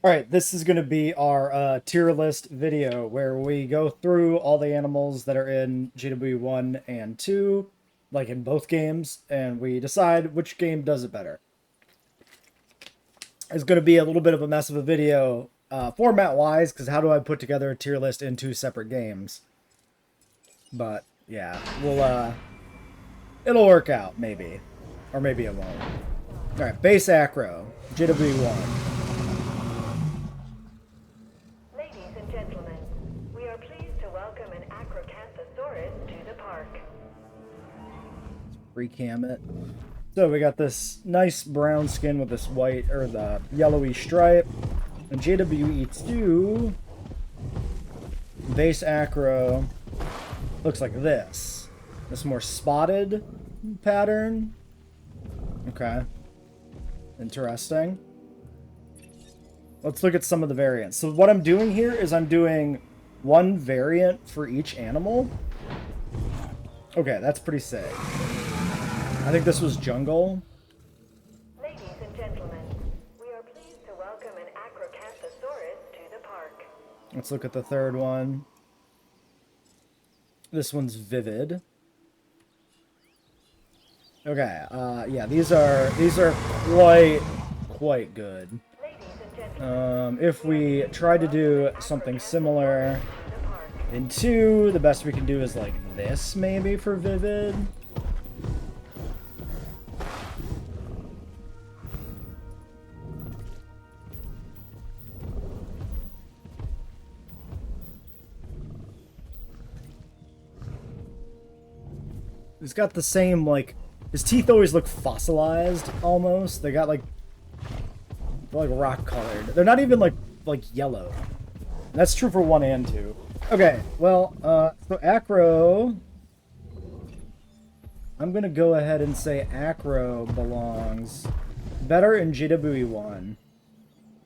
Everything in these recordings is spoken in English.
Alright, this is going to be our tier list video where we go through all the animals that are in JWE 1 and 2, like in both games, and we decide which game does it better. It's going to be a little bit of a mess of a video format-wise, because how do I put together a tier list in two separate games? But, yeah, it'll work out, maybe. Or maybe it won't. Alright, base acro, JWE 1. Recam it. So we got this nice brown skin with this white, or the yellowy stripe. And JWE2 base acro looks like this. This more spotted pattern. Okay. Interesting. Let's look at some of the variants. So what I'm doing here is I'm doing one variant for each animal. Okay, that's pretty sick. I think this was jungle. Ladies and gentlemen, we are pleased to welcome an Acrocanthosaurus to the park. Let's look at the third one. This one's vivid. Okay, yeah, these are quite good. If we try to do something similar in 2, the best we can do is like this maybe for vivid. He's got the same, like, his teeth always look fossilized, almost. They got, like, they're, like, rock-colored. They're not even, like yellow. That's true for 1 and 2. Okay, well, so acro... I'm gonna go ahead and say acro belongs better in JWE 1.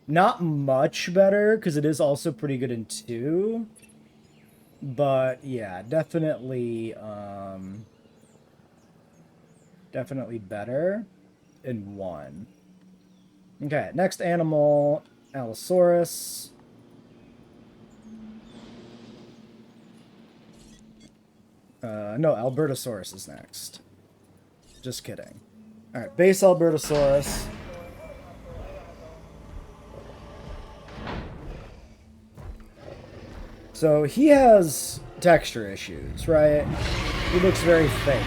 Not much better, because it is also pretty good in 2. But, yeah, definitely, definitely better in 1. Okay, next animal, Allosaurus. No, Albertosaurus is next. Just kidding. Alright, base Albertosaurus. So he has texture issues, right? He looks very fake.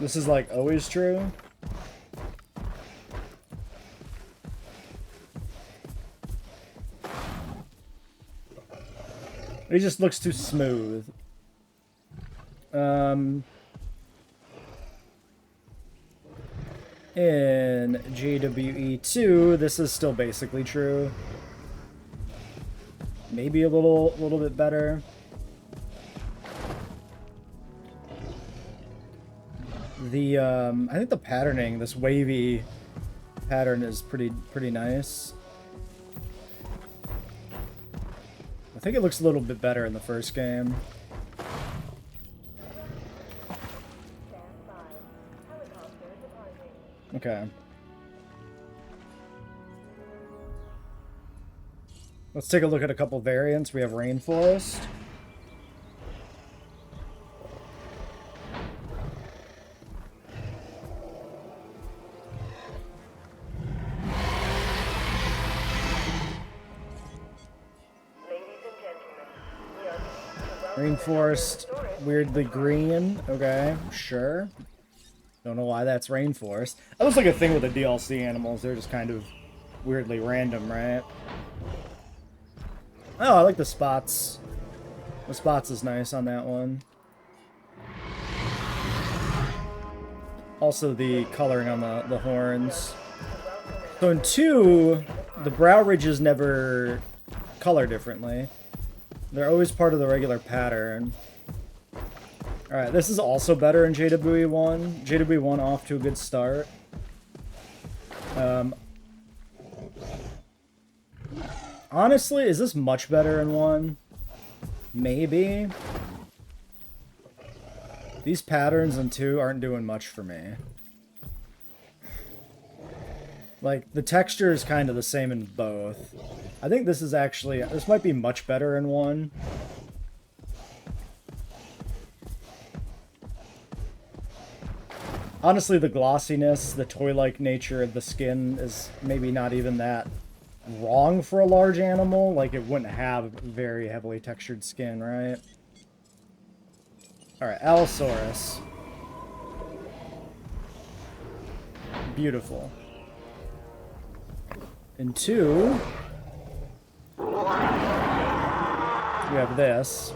This is, like, always true. He just looks too smooth. In JWE2, this is still basically true. Maybe a little bit better. I think the patterning, this wavy pattern is pretty nice. I think it looks a little bit better in the first game. Okay. Let's take a look at a couple variants. We have Rainforest. Rainforest, weirdly green. Okay, sure. Don't know why that's Rainforest. That looks like a thing with the DLC animals. They're just kind of weirdly random, right? Oh, I like the spots. The spots is nice on that one. Also the coloring on the horns. So in 2, the brow ridges never color differently. They're always part of the regular pattern. Alright, this is also better in JWE 1. JWE 1 off to a good start. Honestly, is this much better in 1? Maybe. These patterns in 2 aren't doing much for me. Like, the texture is kind of the same in both. I think this is actually... This might be much better in 1. Honestly, the glossiness, the toy-like nature of the skin is maybe not even that wrong for a large animal. Like, it wouldn't have very heavily textured skin, right? Alright, Allosaurus. Beautiful. In 2, we have this.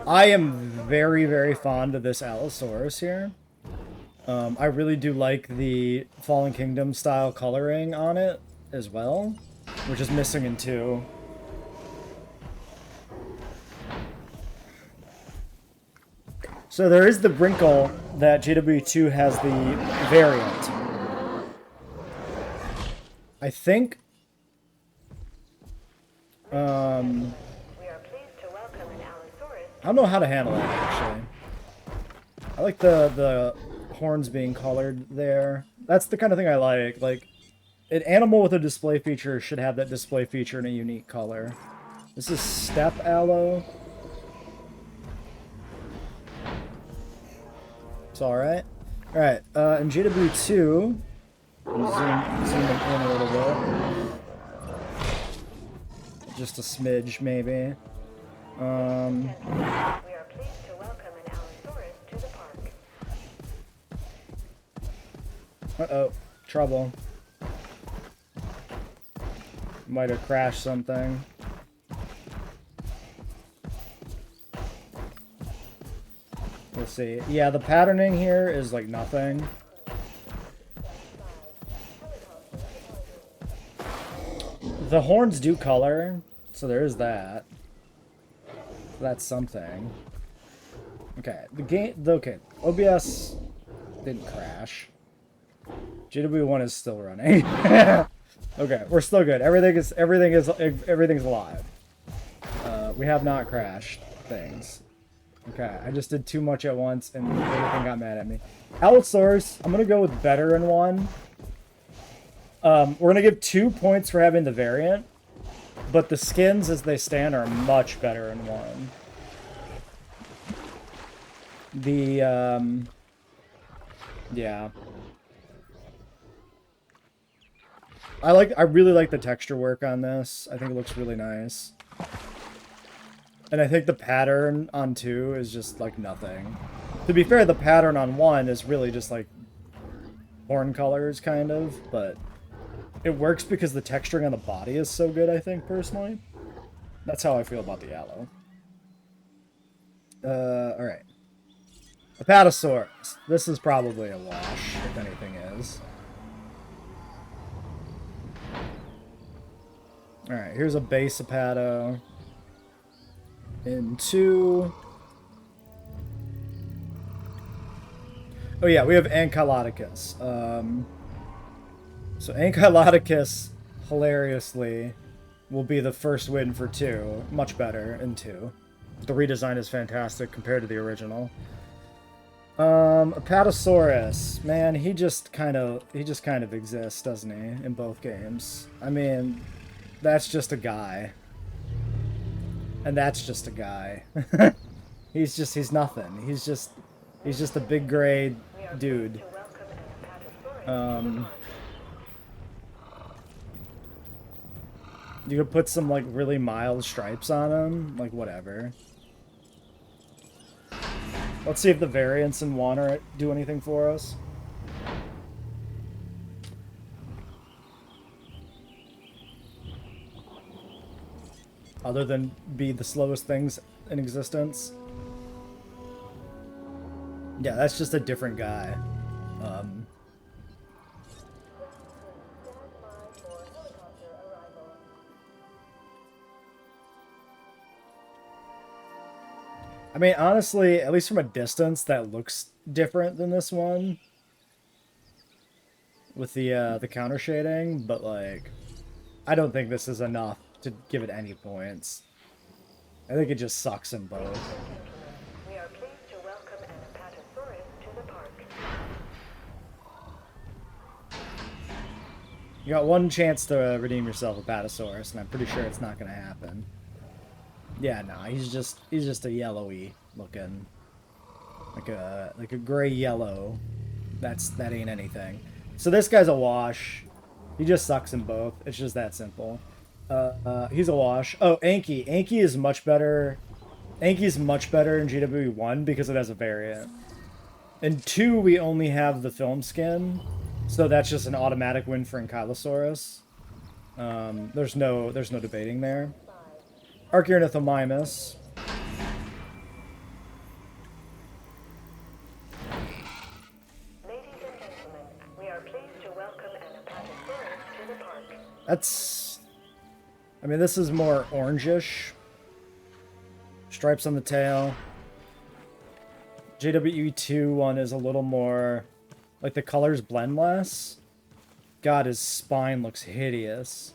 I am very, very fond of this Allosaurus here. I really do like the Fallen Kingdom style coloring on it as well, which is missing in 2. So there is the wrinkle that JWE2 has the variant. I think... I don't know how to handle that, actually. I like the horns being colored there. That's the kind of thing I like. Like, an animal with a display feature should have that display feature in a unique color. This is Step Allo. It's alright. Alright, in JWE2, zoom it in a little bit. Just a smidge, maybe. We are pleased to welcome an Allosaurus to the park. Uh-oh. Trouble. Might have crashed something. We'll see. Yeah, the patterning here is like nothing. The horns do color, so there is that. That's something. Okay, okay, OBS didn't crash. JW1 is still running. Okay, we're still good. Everything's alive. We have not crashed things. Okay, I just did too much at once and everything got mad at me. Allosaurus, I'm gonna go with better in 1. We're gonna give 2 points for having the variant. But the skins as they stand are much better in 1. Yeah. I really like the texture work on this. I think it looks really nice. And I think the pattern on 2 is just like nothing. To be fair, the pattern on 1 is really just like horn colors, kind of, but it works because the texturing on the body is so good, I think, personally. That's how I feel about the Allo. Alright. Apatosaurus. This is probably a wash, if anything is. Alright, here's a base Apato. In 2... Oh yeah, we have Ankylodocus. So Ankylodocus, hilariously, will be the first win for 2. Much better in 2. The redesign is fantastic compared to the original. Apatosaurus, man, he just kind of exists, doesn't he, in both games? I mean, that's just a guy. And that's just a guy. he's nothing. He's just a big gray dude. You could put some, like, really mild stripes on him. Like, whatever. Let's see if the variants in 1 do anything for us. Other than be the slowest things in existence. Yeah, that's just a different guy. I mean, honestly, at least from a distance, that looks different than this one. With the counter shading, but, like, I don't think this is enough to give it any points. I think it just sucks in both. We are pleased to welcome an Apatosaurus to the park. You got one chance to redeem yourself a Apatosaurus, and I'm pretty sure it's not gonna happen. Yeah, no, he's just a yellowy looking, like a gray yellow. That ain't anything. So this guy's a wash. He just sucks in both. It's just that simple. He's a wash. Oh, Anky. Anky is much better. Anky's much better in JWE 1 because it has a variant. In 2, we only have the film skin, so that's just an automatic win for Ankylosaurus. There's no debating there. Archaeornithomimus. Ladies and gentlemen, we are pleased to welcome an Apatosaurus to the park. That's... I mean, this is more orangish. Stripes on the tail. JWE2 one is a little more... Like, the colors blend less. God, his spine looks hideous.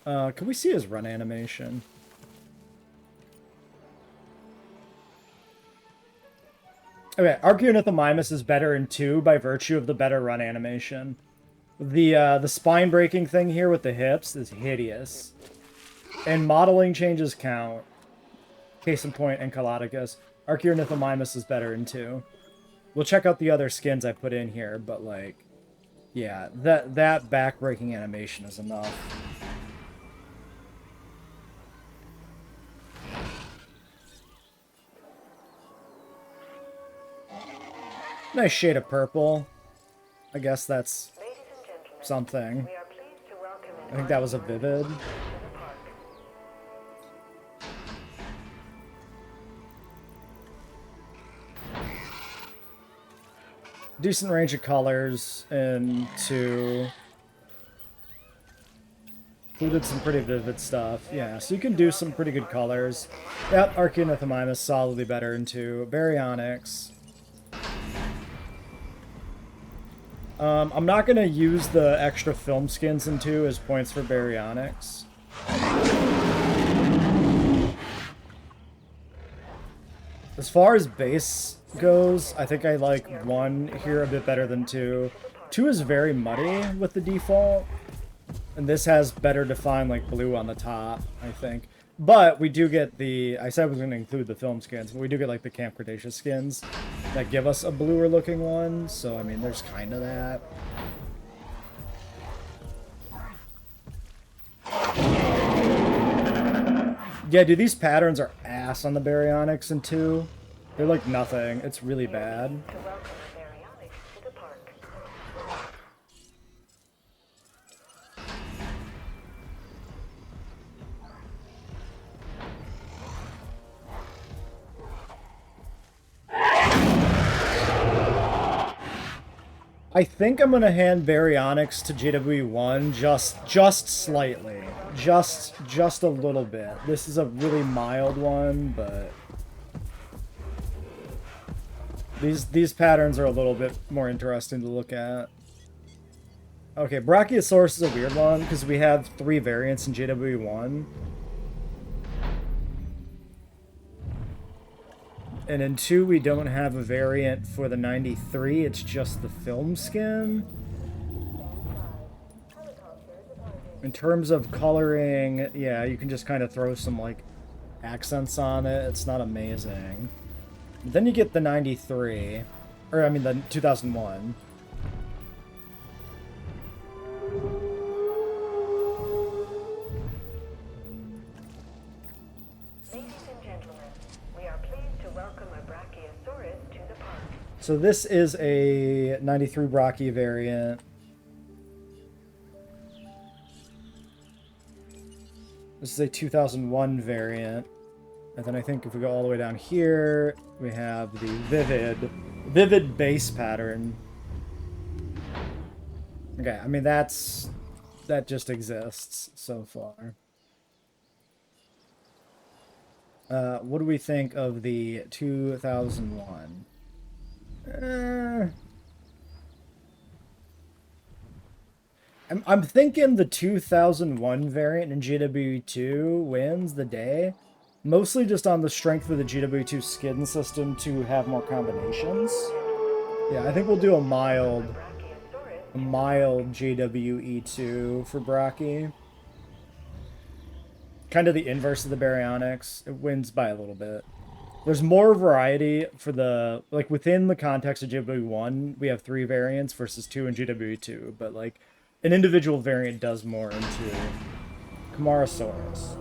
Can we see his run animation? Okay, Archaeornithomimus is better in 2 by virtue of the better run animation. The spine breaking thing here with the hips is hideous. And modeling changes count. Case in point, Enceladicus. Archaeornithomimus is better in 2. We'll check out the other skins I put in here, but like, yeah, that back-breaking animation is enough. Nice shade of purple. I guess that's Ladies and gentlemen, something. we are pleased to welcome an I think that was a vivid. to the park. Decent range of colors in 2. Included some pretty vivid stuff. Yeah, so you can do some pretty good colors. Yep, Archaeornithomimus solidly better in 2. Baryonyx. I'm not going to use the extra film skins in 2 as points for Baryonyx. As far as base goes, I think I like 1 here a bit better than 2. 2 is very muddy with the default, and this has better defined like blue on the top, I think. But we do get the, I said I was going to include the film skins, but we do get like the Camp Cretaceous skins that give us a bluer looking one, so I mean there's kind of that. Yeah, dude, these patterns are ass on the Baryonyx in 2. They're like nothing. It's really bad. To welcome a Baryonyx to the park. I think I'm gonna hand Baryonyx to JWE1 just slightly. Just a little bit. This is a really mild one, but these patterns are a little bit more interesting to look at. Okay, Brachiosaurus is a weird one because we have 3 variants in JWE1. And in 2, we don't have a variant for the 93, it's just the film skin. In terms of coloring, yeah, you can just kind of throw some, like, accents on it. It's not amazing. But then you get the 93, or I mean the 2001. Ladies and gentlemen, we are pleased to welcome a Brachiosaurus to the park. So this is a 93 Brachii variant. This is a 2001 variant. And then I think if we go all the way down here, we have the vivid base pattern. Okay, I mean that just exists so far. What do we think of the 2001? I'm thinking the 2001 variant in JWE2 wins the day, mostly just on the strength of the JWE2 skin system to have more combinations. Yeah, I think we'll do a mild JWE2 for Brachie. Kind of the inverse of the Baryonyx. It wins by a little bit. There's more variety for the, like, within the context of JWE1, we have 3 variants versus 2 in JWE2, but, like, an individual variant does more into Camarasaurus.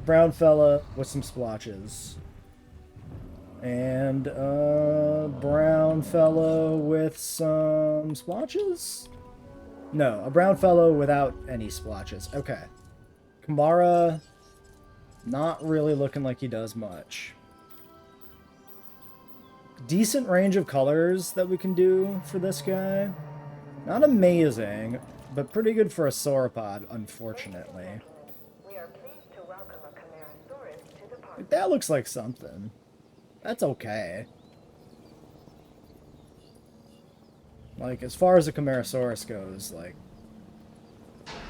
Brown fella with some splotches. And, brown fellow with some splotches? No, a brown fellow without any splotches. Okay. Camara, not really looking like he does much. Decent range of colors that we can do for this guy. Not amazing, but pretty good for a sauropod, unfortunately. We are pleased to welcome a Camarasaurus to the park. That looks like something. That's okay. Like, as far as a Camarasaurus goes, like,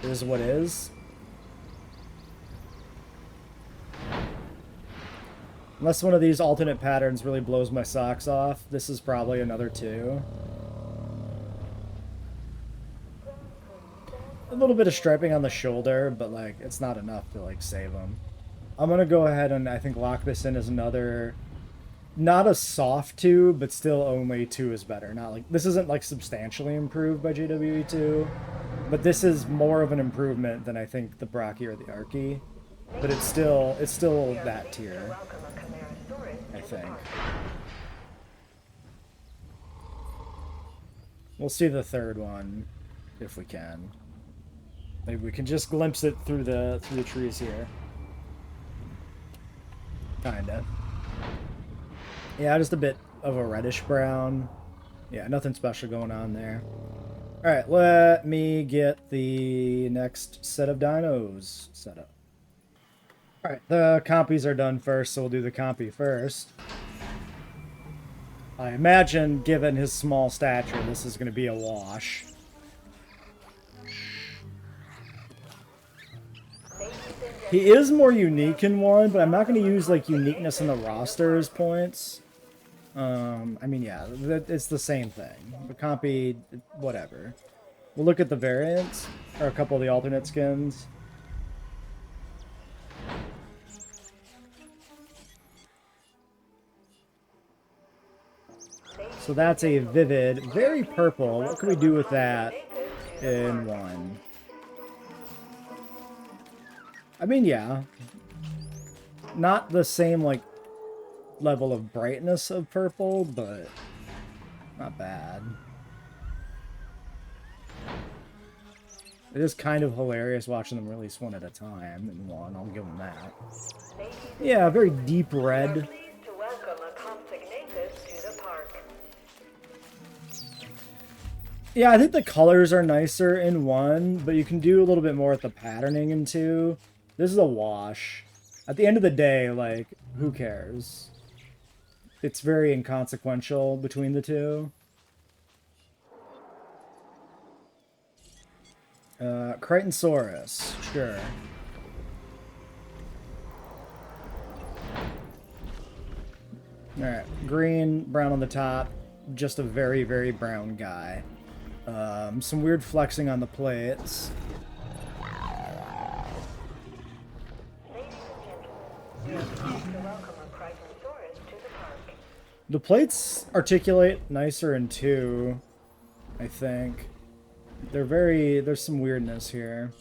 it is what is. Unless one of these alternate patterns really blows my socks off, this is probably another 2. A little bit of striping on the shoulder, but, like, it's not enough to, like, save them. I'm gonna go ahead and, I think, lock this in as another... Not a soft 2, but still only 2 is better. Not like... This isn't, like, substantially improved by JWE2, but this is more of an improvement than, I think, the Brachie or the Archie. But it's still that tier, I think. We'll see the third one, if we can. Maybe we can just glimpse it through the trees here. Kinda. Yeah, just a bit of a reddish brown. Yeah, nothing special going on there. Alright, let me get the next set of dinos set up. Alright, the compies are done first, so we'll do the compy first. I imagine, given his small stature, this is going to be a wash. He is more unique in one, but I'm not going to use, like, uniqueness in the roster as points. I mean, yeah, it's the same thing. The compy, whatever. We'll look at the variants, or a couple of the alternate skins. So that's a vivid, very purple. What can we do with that in one? I mean, yeah. Not the same, like, level of brightness of purple, but not bad. It is kind of hilarious watching them release one at a time in one. I'll give them that. Yeah, very deep red. Pleased to welcome a Compsognathus to the park. Yeah, I think the colors are nicer in one, but you can do a little bit more with the patterning in two. This is a wash. At the end of the day, like, who cares? It's very inconsequential between the two. Crichtonsaurus, sure. Alright, green, brown on the top. Just a very, very brown guy. Some weird flexing on the plates. Ladies and gentlemen, we are pleased to welcome a Crichtonsaurus to the park. The plates articulate nicer in two, I think. There's some weirdness here.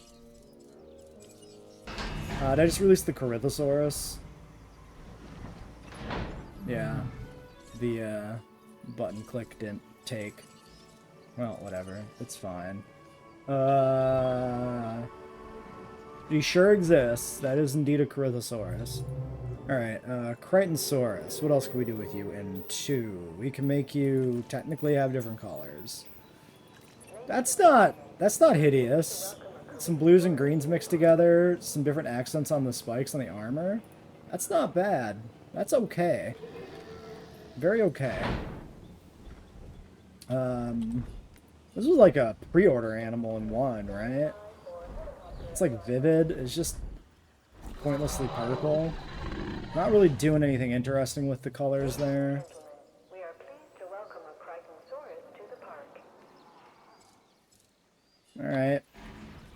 Did I just release the Corythosaurus? Yeah. The, button click didn't take. Well, whatever. It's fine. He sure exists. That is indeed a Corythosaurus. Alright, Crichtonsaurus. What else can we do with you in two? We can make you technically have different colors. That's not hideous. Some blues and greens mixed together, some different accents on the spikes on the armor. That's not bad. That's okay. Very okay. This was like a pre-order animal in one, right? It's like vivid. It's just pointlessly purple. Not really doing anything interesting with the colors there. We are pleased to welcome a Crichtonsaurus to the park. Alright.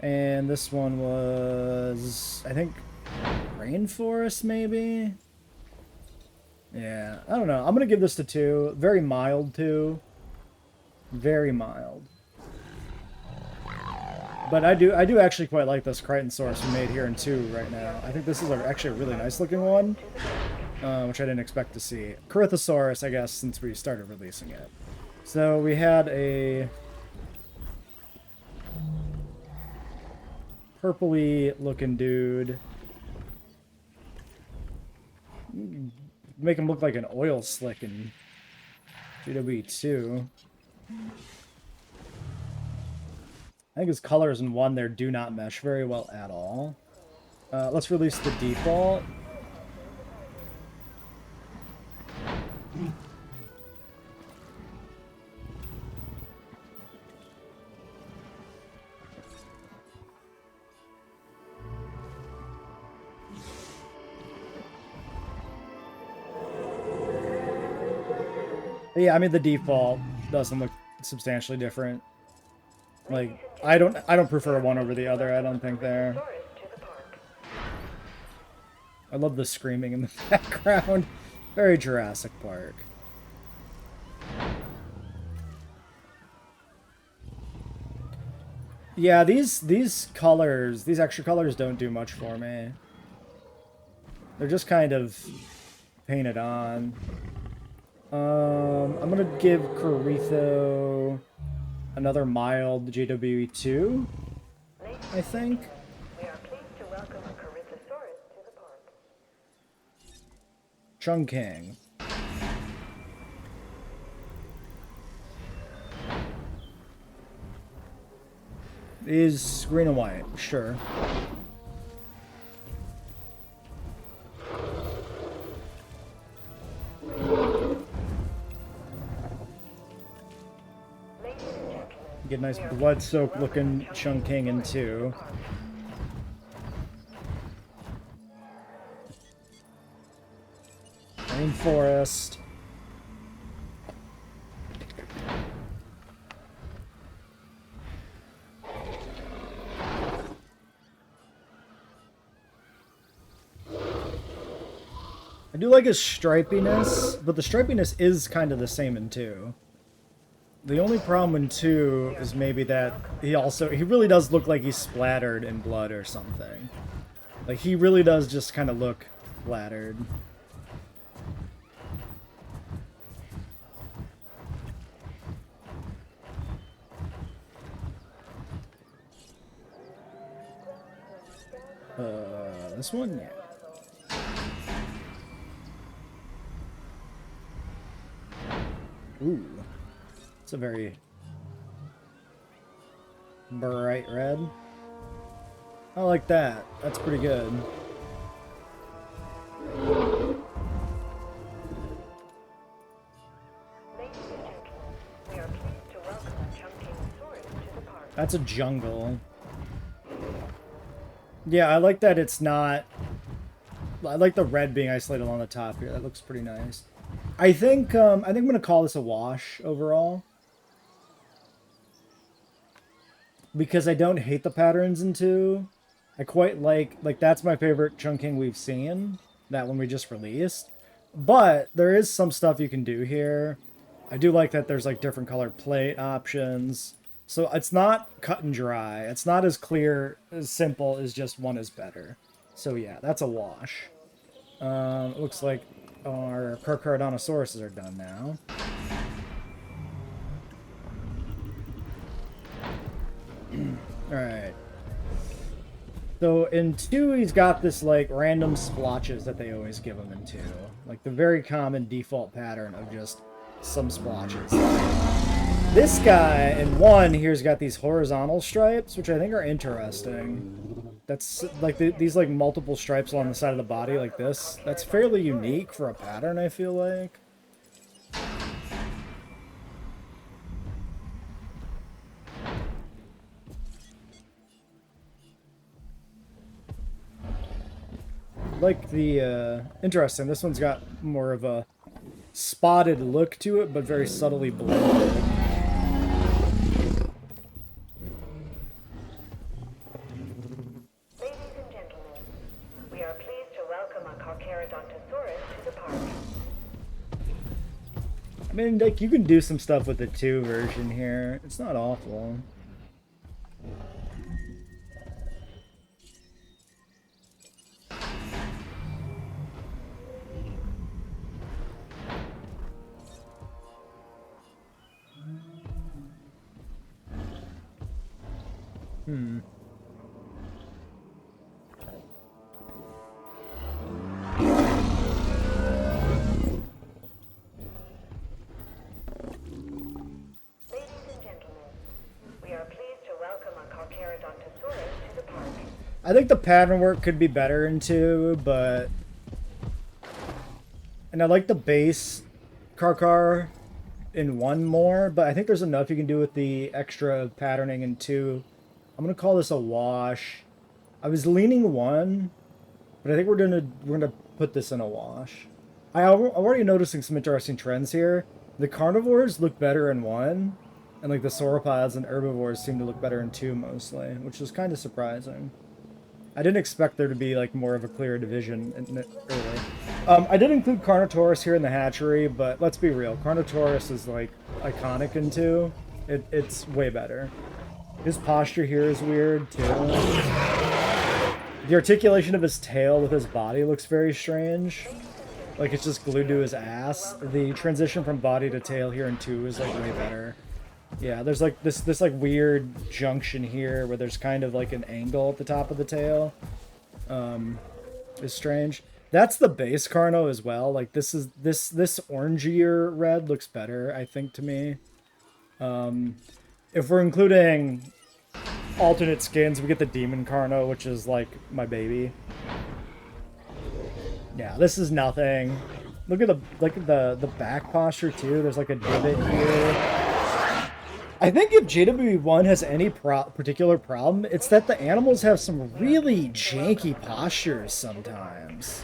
And this one was, I think, Rainforest, maybe? Yeah, I don't know. I'm going to give this to 2. Very mild, too. Very mild. But I do actually quite like this Crichtonsaurus we made here in 2 right now. I think this is actually a really nice looking one, which I didn't expect to see. Corythosaurus, I guess, since we started releasing it. So we had a purpley looking dude. Make him look like an oil slick in JWE 2. I think his colors in 1 there do not mesh very well at all. Let's release the default. Yeah, I mean the default doesn't look substantially different. Like I don't prefer one over the other. I don't think there. I love the screaming in the background. Very Jurassic Park. Yeah, these colors, these extra colors don't do much for me. They're just kind of painted on. I'm gonna give Corytho another mild JWE 2, I think. We are pleased to welcome a Corythosaurus to the park. Chungking. Is green and white, sure. Get a nice blood-soaked looking Chungking in 2. Rainforest. I do like his stripiness, but the stripiness is kind of the same in 2. The only problem in 2 is maybe that he really does look like he's splattered in blood or something. Like, he really does just kind of look splattered. This one? Yeah. Ooh. It's a very bright red. I like that. That's pretty good. Ladies and gentlemen, we are pleased to welcome a Chungkingosaurus to the park. That's a jungle. Yeah, I like that it's not... I like the red being isolated on the top here. That looks pretty nice. I think I'm gonna call this a wash overall. Because I don't hate the patterns in 2. I quite like that's my favorite Chungking we've seen. That one we just released. But there is some stuff you can do here. I do like that there's like different colored plate options. So it's not cut and dry. It's not as clear, as simple as just one is better. So yeah, that's a wash. It looks like our Carcharodontosaurus are done now. Alright. So in 2, he's got this like random splotches that they always give him in 2. Like the very common default pattern of just some splotches. This guy in 1 here's got these horizontal stripes, which I think are interesting. That's like these like multiple stripes along the side of the body like this. That's fairly unique for a pattern, I feel like. Like the, interesting, this one's got more of a spotted look to it, but very subtly blended. Ladies and gentlemen, we are pleased to welcome a Carcharodontosaurus to the park. I mean, like, you can do some stuff with the 2 version here. It's not awful. Ladies and gentlemen, we are pleased to welcome a Carcharodontosaurus to the park. I think the pattern work could be better in 2, but... And I like the base Carchar in 1 more, but I think there's enough you can do with the extra patterning in 2. I'm gonna call this a wash. I was leaning 1, but I think we're gonna put this in a wash. I'm already noticing some interesting trends here. The carnivores look better in 1, and like the sauropods and herbivores seem to look better in 2 mostly, which is kind of surprising. I didn't expect there to be like more of a clear division early. I did include Carnotaurus here in the hatchery, but let's be real, Carnotaurus is like iconic in 2. It's way better. His posture here is weird too. The articulation of his tail with his body looks very strange. Like it's just glued to his ass. The transition from body to tail here in 2 is like way better. Yeah, there's like this like weird junction here where there's kind of like an angle at the top of the tail. Is strange. That's the base Carno as well. Like this orangier red looks better, I think, to me. If we're including alternate skins, we get the Demon Carno, which is like my baby. Yeah, this is nothing. Look at the back posture too. There's like a divot here. I think if JWE1 has any particular problem, it's that the animals have some really janky postures sometimes.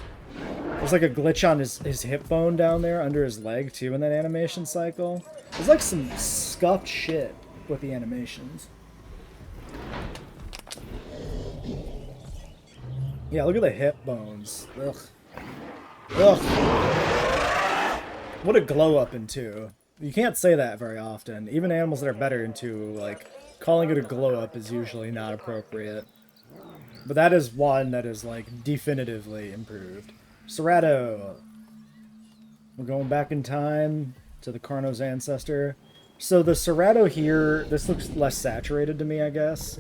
There's like a glitch on his hip bone down there under his leg too in that animation cycle. There's like some scuffed shit with the animations. Yeah, look at the hip bones. Ugh. Ugh. What a glow up in 2. You can't say that very often. Even animals that are better in 2, like, calling it a glow up is usually not appropriate. But that is one that is, like, definitively improved. Cerato. We're going back in time to the Carno's ancestor. So the Cerato here, this looks less saturated to me, I guess.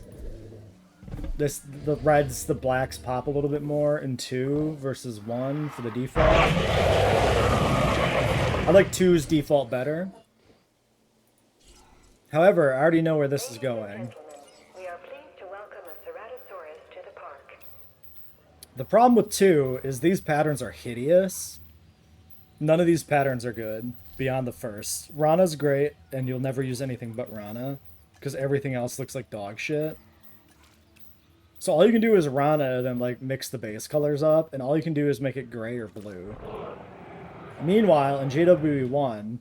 The reds, the blacks pop a little bit more in 2 versus 1 for the default. I like 2's default better. However, I already know where this is going. We are pleased to welcome a Ceratosaurus to the park. The problem with 2 is these patterns are hideous. None of these patterns are good beyond the first. Rana's great, and you'll never use anything but Rana, because everything else looks like dog shit. So all you can do is Rana, then like mix the base colors up, and all you can do is make it gray or blue. Meanwhile, in JWE1,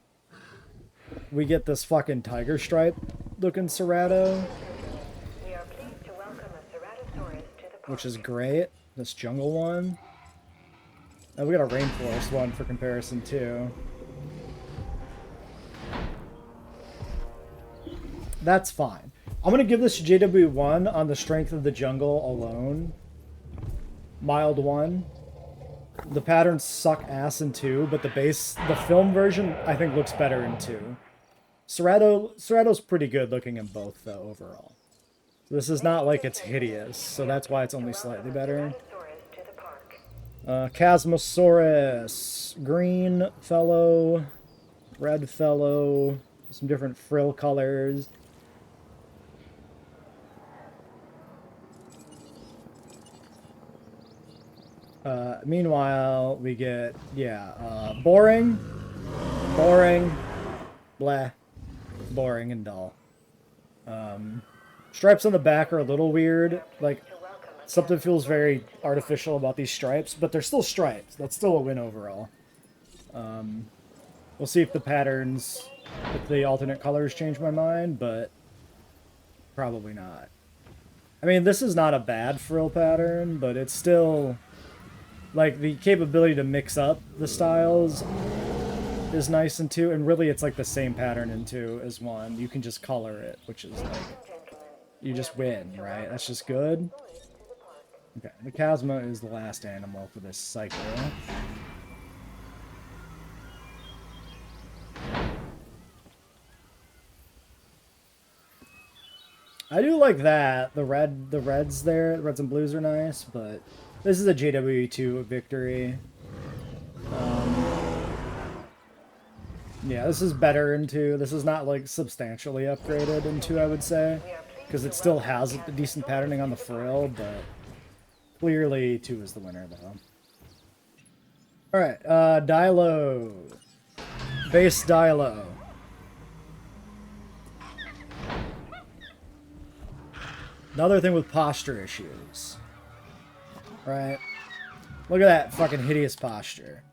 we get this fucking tiger stripe looking Cerato, We are pleased to welcome a Ceratosaurus to the park. which is great. This jungle one. And we got a rainforest one for comparison too. That's fine. I'm going to give this JW1 on the strength of the jungle alone. Mild 1. The patterns suck ass in 2, but the film version, I think, looks better in 2. Cerato's pretty good looking in both, though, overall. This is not like it's hideous, so that's why it's only slightly better. Ceratosaurus to the park. Chasmosaurus. Green fellow. Red fellow. Some different frill colors. Meanwhile, we get, boring, blah, and dull. Stripes on the back are a little weird. Like, Something feels very artificial about these stripes, but they're still stripes. That's still a win overall. We'll see if the patterns, if the alternate colors change my mind, but probably not. I mean, this is not a bad frill pattern, but it's still, like, the capability to mix up the styles is nice in 2, and really it's like the same pattern in 2 as 1. You can just color it, which is like, you just win, right? That's just good. Okay, the Chasma is the last animal for this cycle. I do like that. The reds there, the reds and blues are nice, but this is a JWE2 victory. Yeah, this is better in 2. This is not, like, substantially upgraded in 2, I would say, because it still has a decent patterning on the frill, but clearly 2 is the winner, though. Alright, Dilo. Base Dilo. Another thing with posture issues. Right? Look at that fucking hideous posture.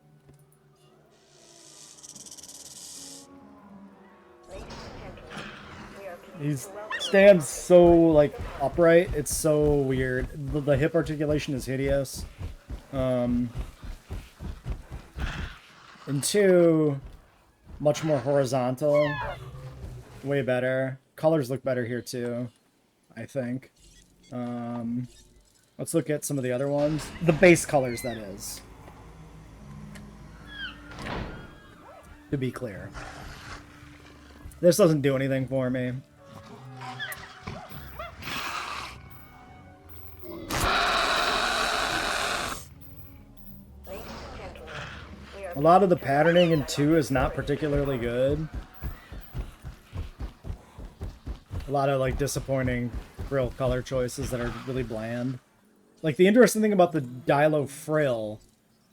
He stands so, like, upright. It's so weird. The hip articulation is hideous. And 2, much more horizontal. Way better. Colors look better here, too, I think. Let's look at some of the other ones. The base colors, that is. To be clear. This doesn't do anything for me. A lot of the patterning in 2 is not particularly good. A lot of, like, disappointing frill color choices that are really bland. Like, the interesting thing about the Dilo frill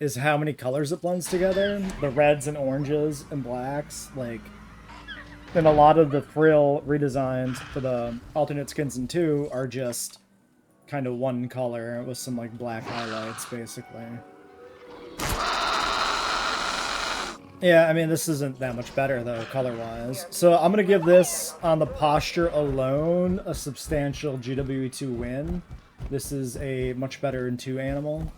is how many colors it blends together. The reds and oranges and blacks, like... And a lot of the frill redesigns for the alternate skins in 2 are just kind of one color with some, like, black highlights, basically. Yeah, I mean, this isn't that much better, though, color-wise. So I'm going to give this, on the posture alone, a substantial GWE2 win. This is a much better in 2 animal.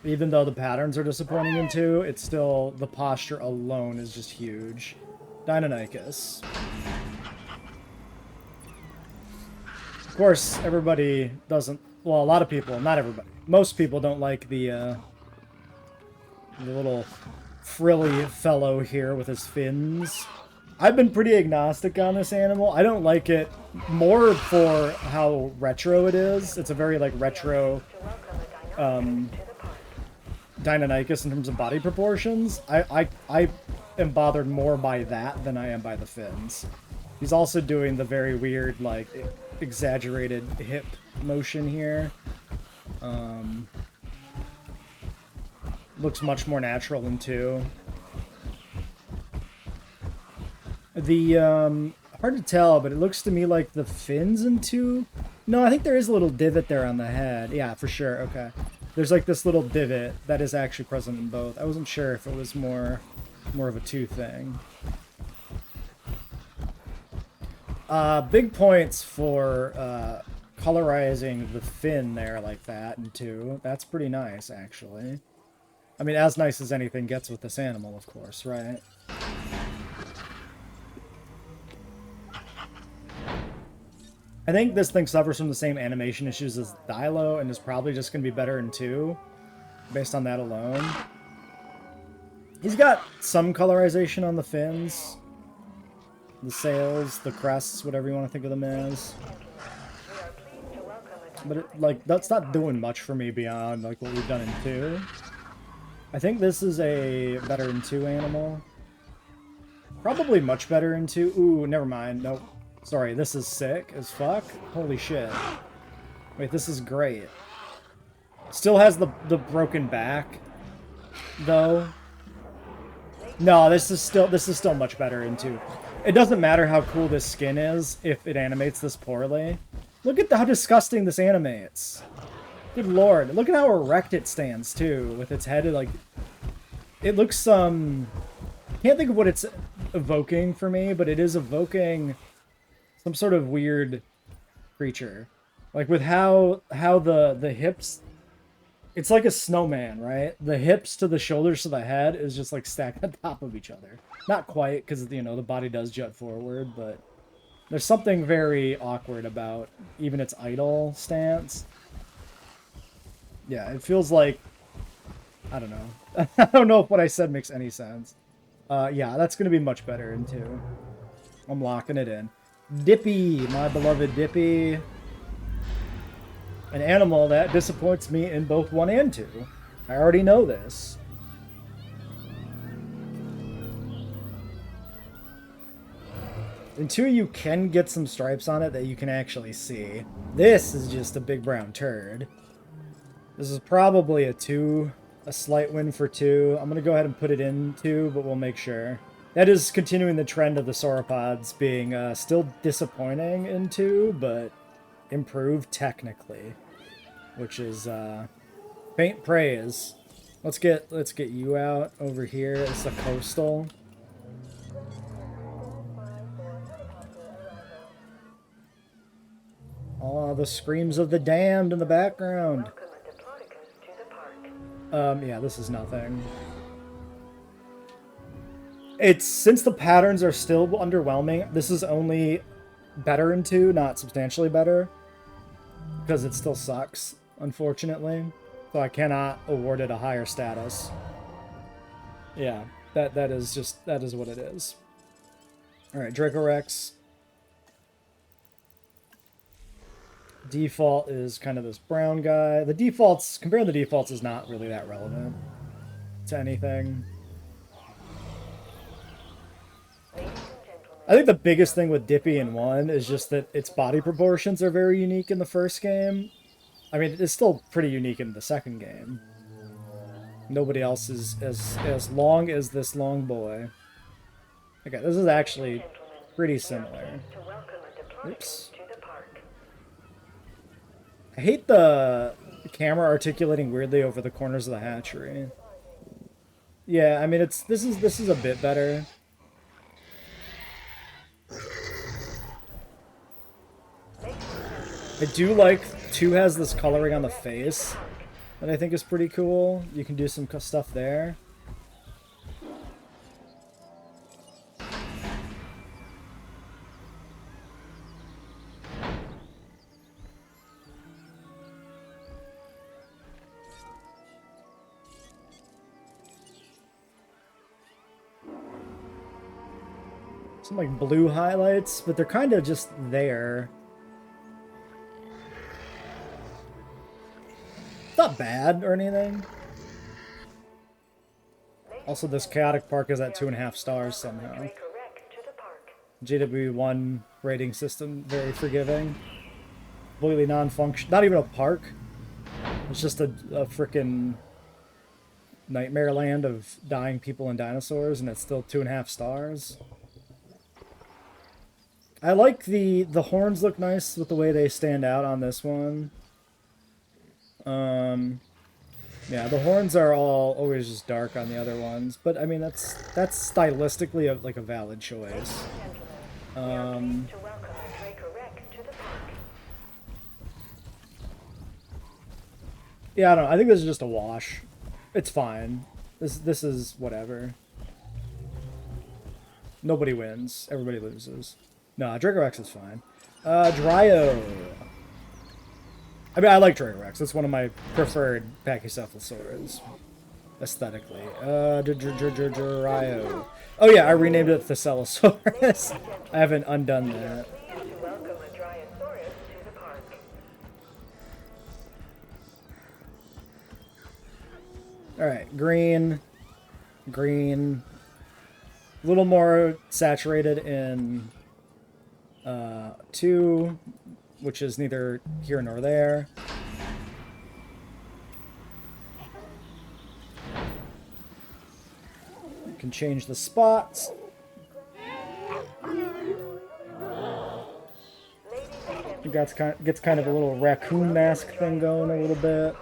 Even though the patterns are disappointing in 2, it's still, the posture alone is just huge. Deinonychus. Of course, everybody doesn't, well, a lot of people, not everybody, most people don't like the little frilly fellow here with his fins. I've been pretty agnostic on this animal. I don't like it more for how retro it is. It's a very, like, retro Deinonychus in terms of body proportions. I am bothered more by that than I am by the fins. He's also doing the very weird, like, exaggerated hip motion here. Looks much more natural than 2. The, hard to tell, but it looks to me like the fins in 2... No, I think there is a little divot there on the head. Yeah, for sure, okay. There's, like, this little divot that is actually present in both. I wasn't sure if it was more of a 2 thing. Big points for, colorizing the fin there like that in 2. That's pretty nice, actually. I mean, as nice as anything gets with this animal, of course, right? I think this thing suffers from the same animation issues as Dilo, and is probably just going to be better in 2, based on that alone. He's got some colorization on the fins, the sails, the crests, whatever you want to think of them as. But, it, like, that's not doing much for me beyond, like, what we've done in 2. I think this is a better in 2 animal. Probably much better in 2. Ooh, never mind. Nope. Sorry, this is sick as fuck. Holy shit. Wait, this is great. Still has the broken back, though. No, this is still much better in 2. It doesn't matter how cool this skin is if it animates this poorly. Look at how disgusting this animates. Good lord, look at how erect it stands too, with its head like it looks can't think of what it's evoking for me, but it is evoking some sort of weird creature. Like with how the hips, it's like a snowman, right? The hips to the shoulders to the head is just like stacked on top of each other. Not quite, because you know the body does jut forward, but there's something very awkward about even its idle stance. Yeah, it feels like, I don't know. I don't know if what I said makes any sense. Yeah, that's going to be much better in 2. I'm locking it in. Dippy, my beloved Dippy. An animal that disappoints me in both 1 and 2. I already know this. In 2, you can get some stripes on it that you can actually see. This is just a big brown turd. This is probably a 2, a slight win for 2. I'm going to go ahead and put it in 2, but we'll make sure. That is continuing the trend of the sauropods being still disappointing in 2, but improved technically, which is faint praise. Let's get you out over here. It's a coastal. Oh, the screams of the damned in the background. Yeah, this is nothing. It's, since the patterns are still underwhelming, this is only better in 2, not substantially better. Because it still sucks, unfortunately. So I cannot award it a higher status. Yeah, that is what it is. Alright, Dracorex. Default is kind of this brown guy. The defaults, comparing the defaults is not really that relevant to anything. I think the biggest thing with Dippy in 1 is just that its body proportions are very unique in the first game. I mean, it's still pretty unique in the second game. Nobody else is as long as this long boy. Okay, this is actually pretty similar. Oops. I hate the camera articulating weirdly over the corners of the hatchery. Yeah, I mean, this is a bit better. I do like 2 has this coloring on the face that I think is pretty cool. You can do some stuff there. Some like blue highlights, but they're kind of just there. It's not bad or anything. Also, this chaotic park is at 2.5 stars somehow. JWE 1 rating system, very forgiving. Completely non-function, not even a park. It's just a frickin' nightmare land of dying people and dinosaurs, and it's still 2.5 stars. I like the horns look nice with the way they stand out on this one. Yeah, the horns are always just dark on the other ones, but I mean that's stylistically like a valid choice. Yeah, I don't know. I think this is just a wash. It's fine. This is whatever. Nobody wins. Everybody loses. No, Dracorex is fine. Dryo. I mean, I like Dracorex. That's one of my preferred Pachycephalosaurus, aesthetically. Dryo. Oh yeah, I renamed it Thescelosaurus. I haven't undone that. Alright, green. Green. A little more saturated in 2, which is neither here nor there. You can change the spots. You can gets kind of a little raccoon mask thing going a little bit.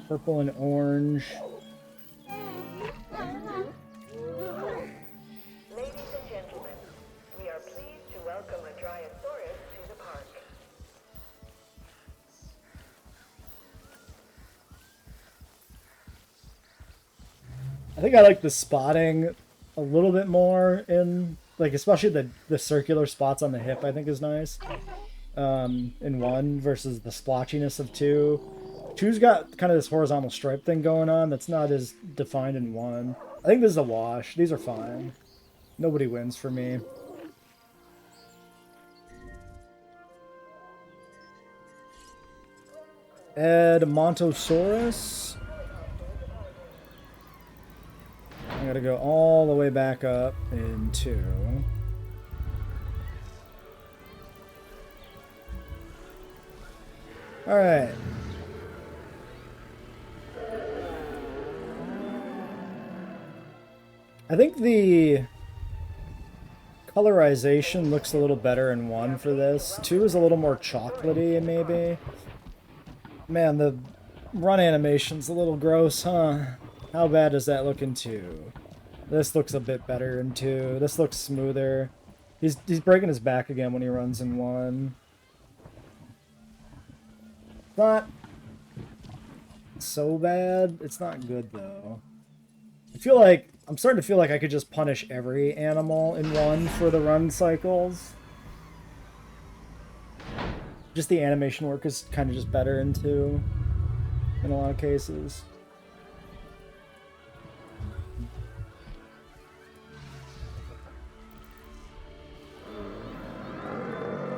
Purple and orange. Ladies and gentlemen, we are pleased to welcome a Dryosaurus to the park. I think I like the spotting a little bit more in, like, especially the circular spots on the hip, I think is nice. In 1 versus the splotchiness of 2. 2's got kind of this horizontal stripe thing going on that's not as defined in 1. I think this is a wash. These are fine. Nobody wins for me. Edmontosaurus. I gotta go all the way back up in 2. Alright. I think the colorization looks a little better in 1 for this. 2 is a little more chocolatey, maybe. Man, the run animation's a little gross, huh? How bad does that look in 2? This looks a bit better in 2. This looks smoother. He's breaking his back again when he runs in 1. Not so bad. It's not good, though. I'm starting to feel like I could just punish every animal in 1 for the run cycles. Just the animation work is kind of just better in 2 in a lot of cases.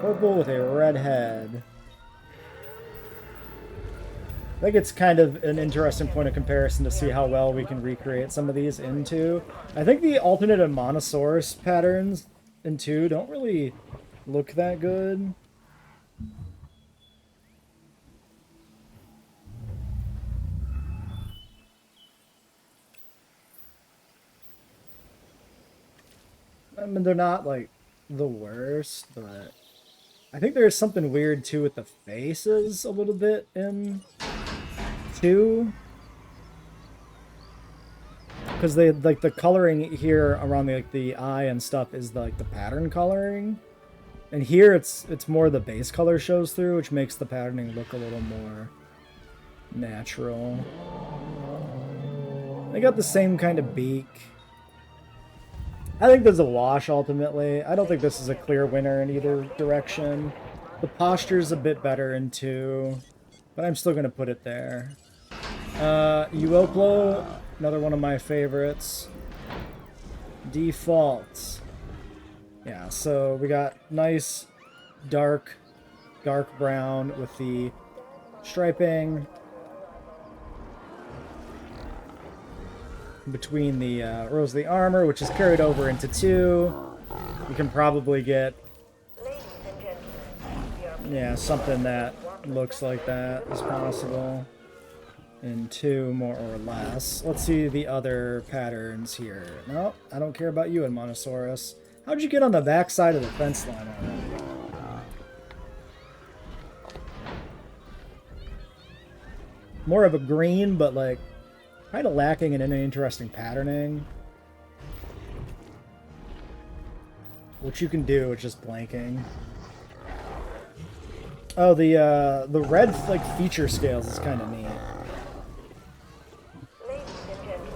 Purple with a red head. I think it's kind of an interesting point of comparison to see how well we can recreate some of these in 2. I think the alternate and Monosaurus patterns in 2 don't really look that good. I mean, they're not, like, the worst, but I think there's something weird, too, with the faces a little bit in 2. Because they, like, the coloring here around the eye and stuff is, the pattern coloring. And here, it's more the base color shows through, which makes the patterning look a little more natural. They got the same kind of beak. I think this is a wash, ultimately. I don't think this is a clear winner in either direction. The posture's a bit better in 2, but I'm still going to put it there. Euoplo, another one of my favorites. Default. Yeah, so we got nice dark brown with the striping between the rows of the armor, which is carried over into 2. You can probably get, yeah, something that looks like that is possible in 2, more or less. Let's see the other patterns here. No, I don't care about you, Edmontosaurus. How'd you get on the back side of the fence line already? More of a green, but like kind of lacking in any interesting patterning. Which you can do with just blanking. Oh, the red like feature scales is kind of neat. Ladies and gentlemen,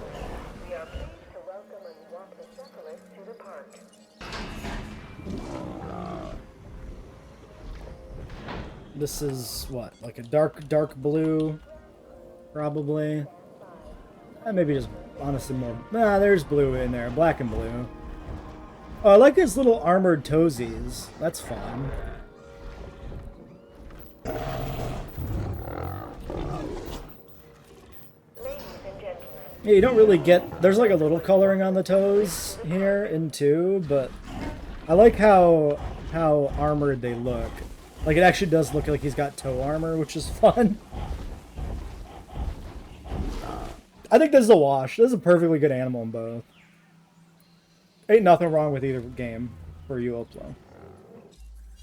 we are pleased to welcome a Euoplocephalus to the park. This is what, like a dark blue, probably. Maybe just honestly more. Nah, there's blue in there, black and blue. Oh, I like his little armored toesies. That's fun. Yeah, you don't really get. There's like a little coloring on the toes here in 2, but I like how armored they look. Like it actually does look like he's got toe armor, which is fun. I think this is a wash. This is a perfectly good animal in both. Ain't nothing wrong with either game for Euoplo.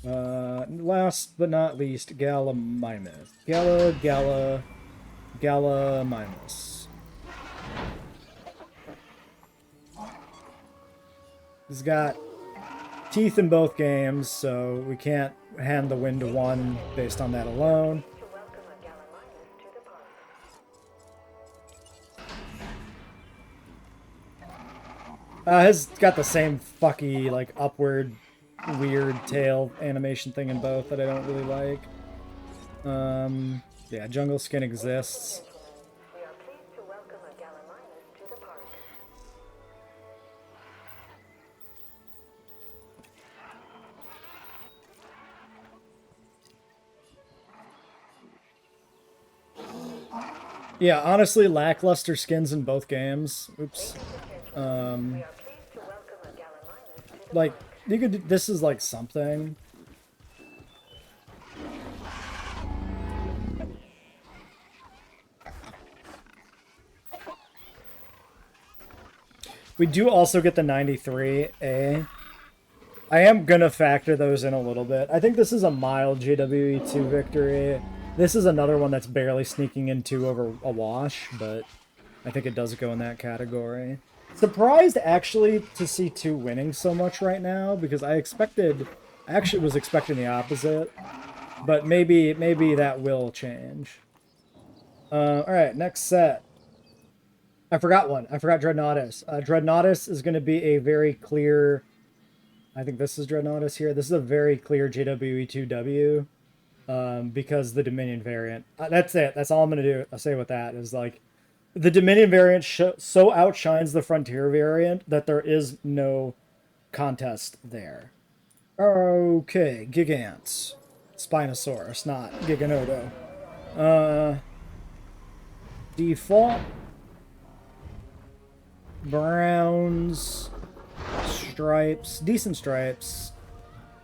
Last but not least, Gallimimus. Gallimimus. He's got teeth in both games, so we can't hand the win to one based on that alone. Has got the same fucky, like, upward, weird tail animation thing in both that I don't really like. Yeah, jungle skin exists. We are pleased to welcome a Gallimimus to the park. Yeah, honestly, lackluster skins in both games. Oops. We are pleased to welcome a Gallimimus to the Like, park. you could. This is like something. We do also get the 93A. I am gonna factor those in a little bit. I think this is a mild JWE2 victory. This is another one that's barely sneaking into over a wash, but I think it does go in that category. Surprised actually to see 2 winning so much right now, because I actually was expecting the opposite, but maybe that will change. Alright, next set. I forgot one. I forgot Dreadnoughtus. Dreadnoughtus is going to be a very clear... I think this is Dreadnoughtus here. This is a very clear JWE2W, because the Dominion variant. That's it. That's all I'm going to do. I'll say with that is, like, the Dominion variant so outshines the Frontier variant that there is no contest there. Okay, Gigants. Spinosaurus, not Giganotosaurus. Default. Browns. Stripes. Decent stripes.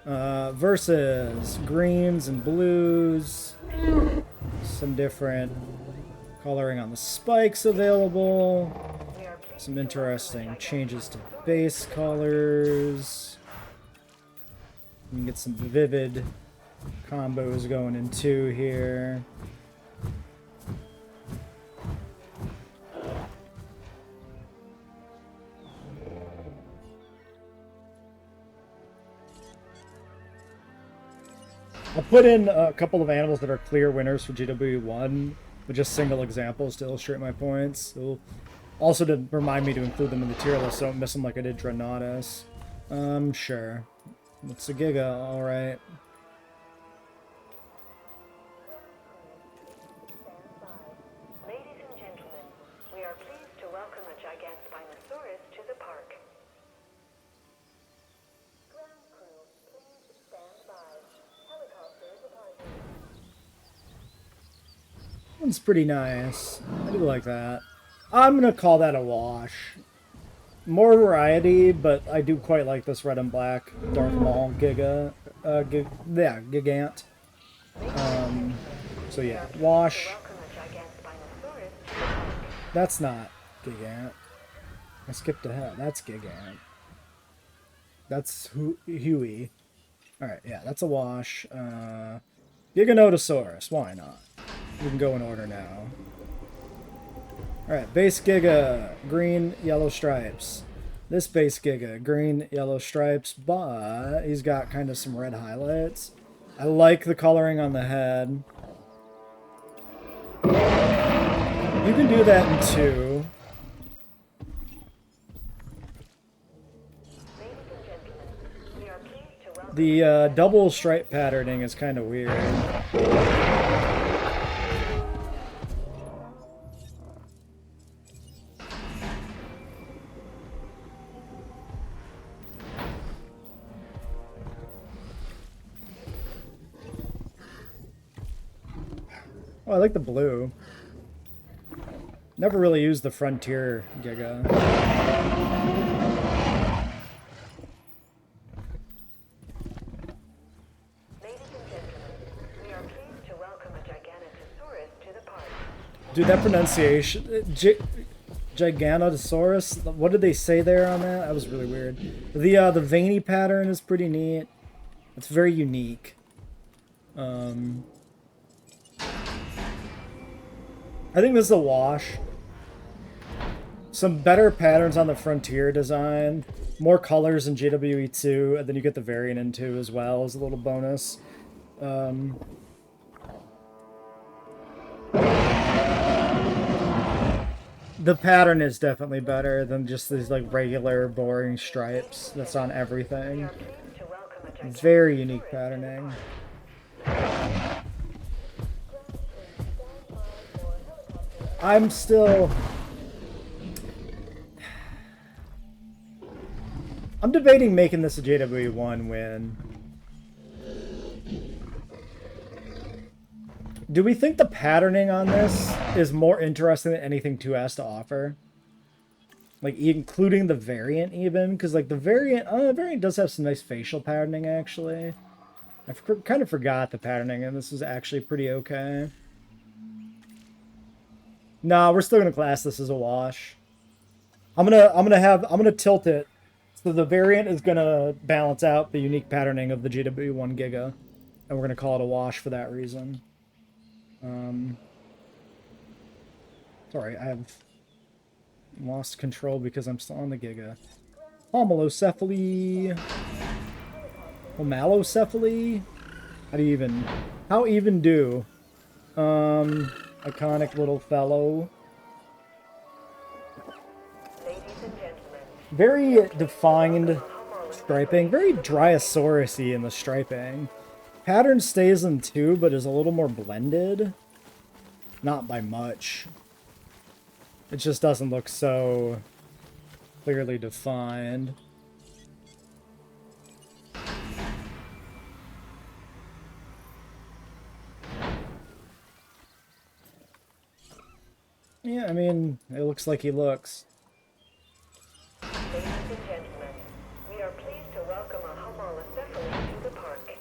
Versus greens and blues. Some different coloring on the spikes available. Some interesting changes to base colors. You can get some vivid combos going in 2 here. I'll put in a couple of animals that are clear winners for GW1, with just single examples to illustrate my points. Also to remind me to include them in the tier list so I don't miss them like I did Dreadnoughtus. Sure. It's a Giga, alright. Ladies and gentlemen, we are pleased to welcome a Gigantspinosaurus to the park. Ground crew, please stand by. Helicopter departing. One's pretty nice. I do like that. I'm gonna call that a wash. More variety, but I do quite like this red and black Darth Maul Giga. Gigant. So yeah, wash. Welcome a Gigantspinosaurus to the park. That's not Gigant. I skipped ahead. That's Gigant. That's Huey. Alright, yeah, that's a wash. Giganotosaurus, why not? We can go in order now. Alright, base Giga, green, yellow stripes. This base Giga, green, yellow stripes, but he's got kind of some red highlights. I like the coloring on the head. You can do that in 2. Ladies and gentlemen, we are pleased to welcome The double stripe patterning is kind of weird. Oh, I like the blue. Never really used the Frontier Giga. Ladies and gentlemen, we are pleased to welcome a Giganotosaurus to the park. Dude, that pronunciation... Giganotosaurus. What did they say there on that? That was really weird. The veiny pattern is pretty neat. It's very unique. I think this is a wash. Some better patterns on the Frontier design. More colors in JWE 2, and then you get the variant in 2 as well as a little bonus. The pattern is definitely better than just these like regular boring stripes that's on everything. Very unique patterning. I'm debating making this a JWE 1 win. Do we think the patterning on this is more interesting than anything 2 has to offer? Like, including the variant even? Because, like, the variant does have some nice facial patterning, actually. I kind of forgot the patterning, and this is actually pretty okay. Nah, we're still gonna class this as a wash. I'm gonna tilt it so the variant is gonna balance out the unique patterning of the JW1 Giga, and we're gonna call it a wash for that reason. Sorry, I have lost control because I'm still on the Giga. Homalocephale. Homalocephale? How even do? Iconic little fellow. Very defined striping. Very Dryosaurus-y in the striping. Pattern stays in 2, but is a little more blended. Not by much. It just doesn't look so clearly defined. Yeah, I mean, it looks like he looks. Ladies and gentlemen, we are pleased to welcome a Homalocephale to the park.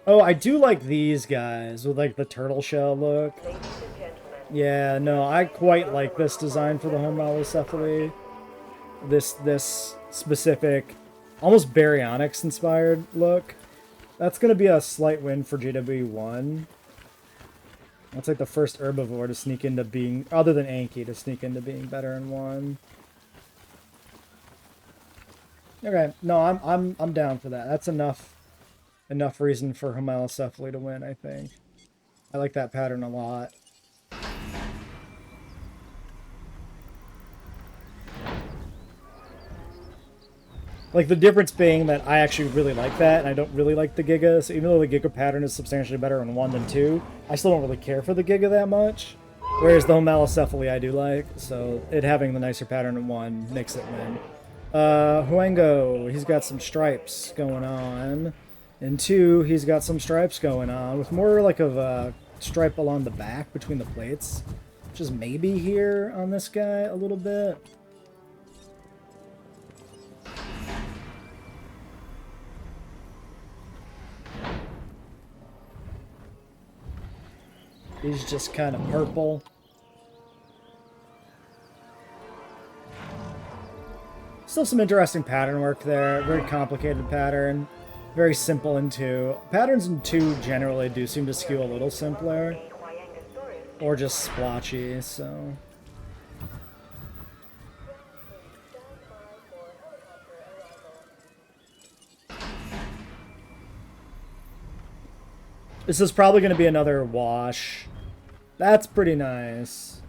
Oh, I do like these guys with like the turtle shell look. Ladies and gentlemen, Yeah, no, I quite like this design for the Homalocephale. This specific, almost Baryonyx inspired look. That's gonna be a slight win for JW1. That's like the first herbivore to sneak into being, other than Anky, to sneak into being better in 1. Okay, no, I'm down for that. That's enough reason for Homalocephale to win, I think. I like that pattern a lot. Like, the difference being that I actually really like that, and I don't really like the Giga, so even though the Giga pattern is substantially better in 1 than 2, I still don't really care for the Giga that much. Whereas the Homalocephale I do like, so it having the nicer pattern in 1 makes it win. Huango, he's got some stripes going on. In 2, he's got some stripes going on, with more like of a stripe along the back between the plates. Which is maybe here on this guy a little bit. He's just kind of purple. Still some interesting pattern work there. Very complicated pattern. Very simple in 2. Patterns in 2 generally do seem to skew a little simpler. Or just splotchy, so... This is probably going to be another wash. That's pretty nice.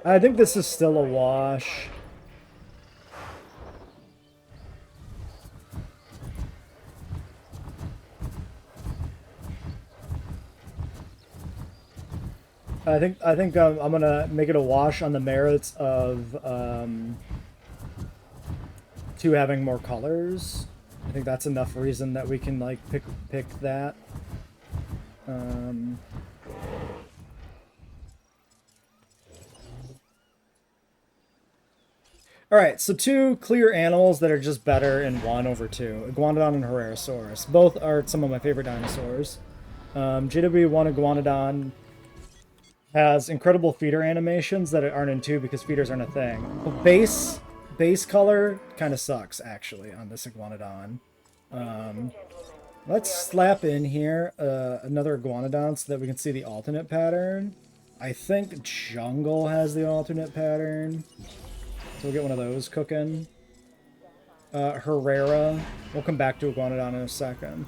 I think this is still a wash. I think I'm gonna make it a wash on the merits of 2 having more colors. I think that's enough reason that we can like pick that. Alright, so two clear animals that are just better in 1 over 2. Iguanodon and Herrerasaurus. Both are some of my favorite dinosaurs. JWE 1 Iguanodon has incredible feeder animations that aren't in 2 because feeders aren't a thing. The base color kind of sucks, actually, on this Iguanodon. Let's slap in here another Iguanodon so that we can see the alternate pattern. I think Jungle has the alternate pattern. So we'll get one of those cooking. Herrera. We'll come back to Iguanodon in a second.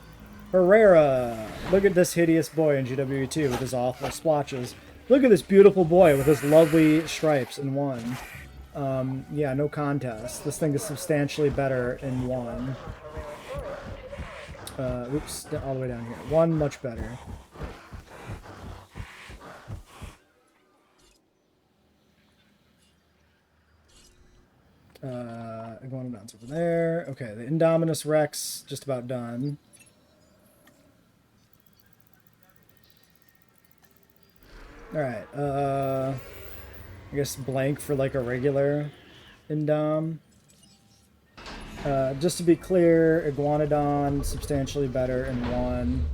Herrera! Look at this hideous boy in GW2 with his awful splotches. Look at this beautiful boy with his lovely stripes in 1. Yeah, no contest. This thing is substantially better in 1. Oops, all the way down here. 1 much better. Iguanodon's over there. Okay, the Indominus Rex, just about done. Alright, I guess blank for like a regular Indom. Just to be clear, Iguanodon substantially better in 1.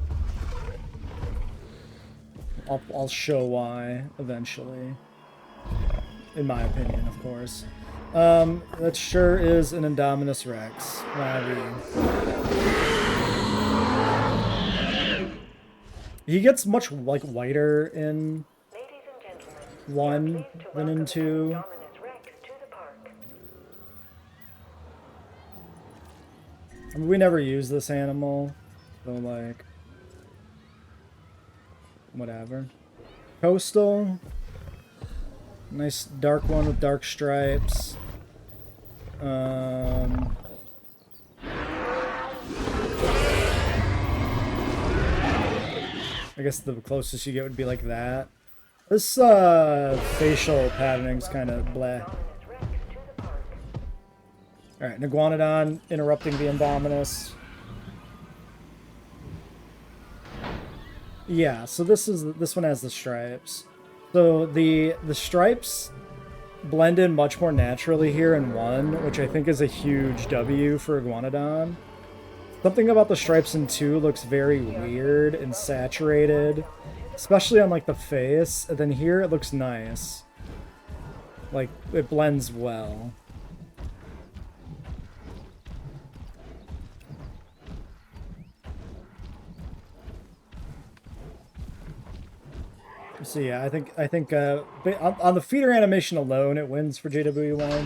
I'll show why eventually. In my opinion, of course. That sure is an Indominus Rex. He gets much like whiter in 1 than in 2. I mean, we never use this animal, so like, whatever. Coastal, nice dark one with dark stripes. I guess the closest you get would be like that. This facial patterning's kind of bleh. Alright, an Iguanodon interrupting the Indominus. Yeah, so this one has the stripes. So the stripes blend in much more naturally here in 1, which I think is a huge W for Iguanodon. Something about the stripes in 2 looks very weird and saturated, especially on like the face, and then here it looks nice. Like, it blends well. So yeah, I think on the feeder animation alone, it wins for JWE1.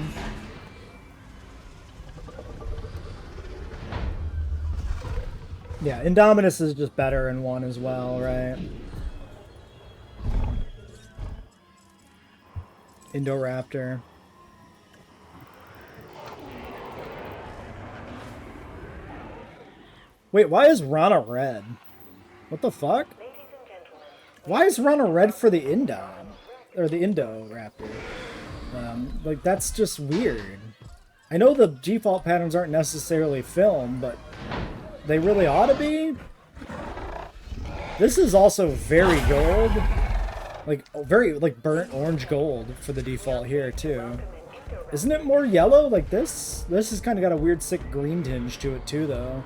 Yeah, Indominus is just better in 1 as well, right? Indoraptor. Wait, why is Rana red? What the fuck? Why is Rana red for the Indom? Or the Indoraptor? Like, that's just weird. I know the default patterns aren't necessarily film, but they really ought to be. This is also very gold. Like, very, like, burnt orange gold for the default here, too. Isn't it more yellow like this? This has kind of got a weird, sick green tinge to it, too, though.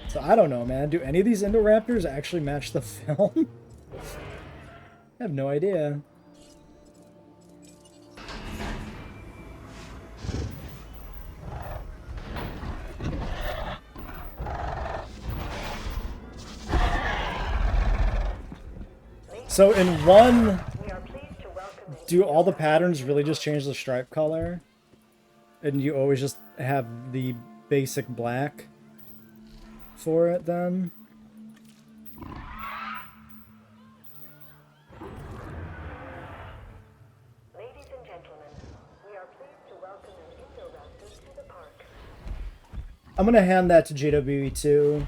So, I don't know, man. Do any of these Indoraptors actually match the film? I have no idea. So in 1, do all the patterns really just change the stripe color? And you always just have the basic black for it then? I'm gonna hand that to JWE2.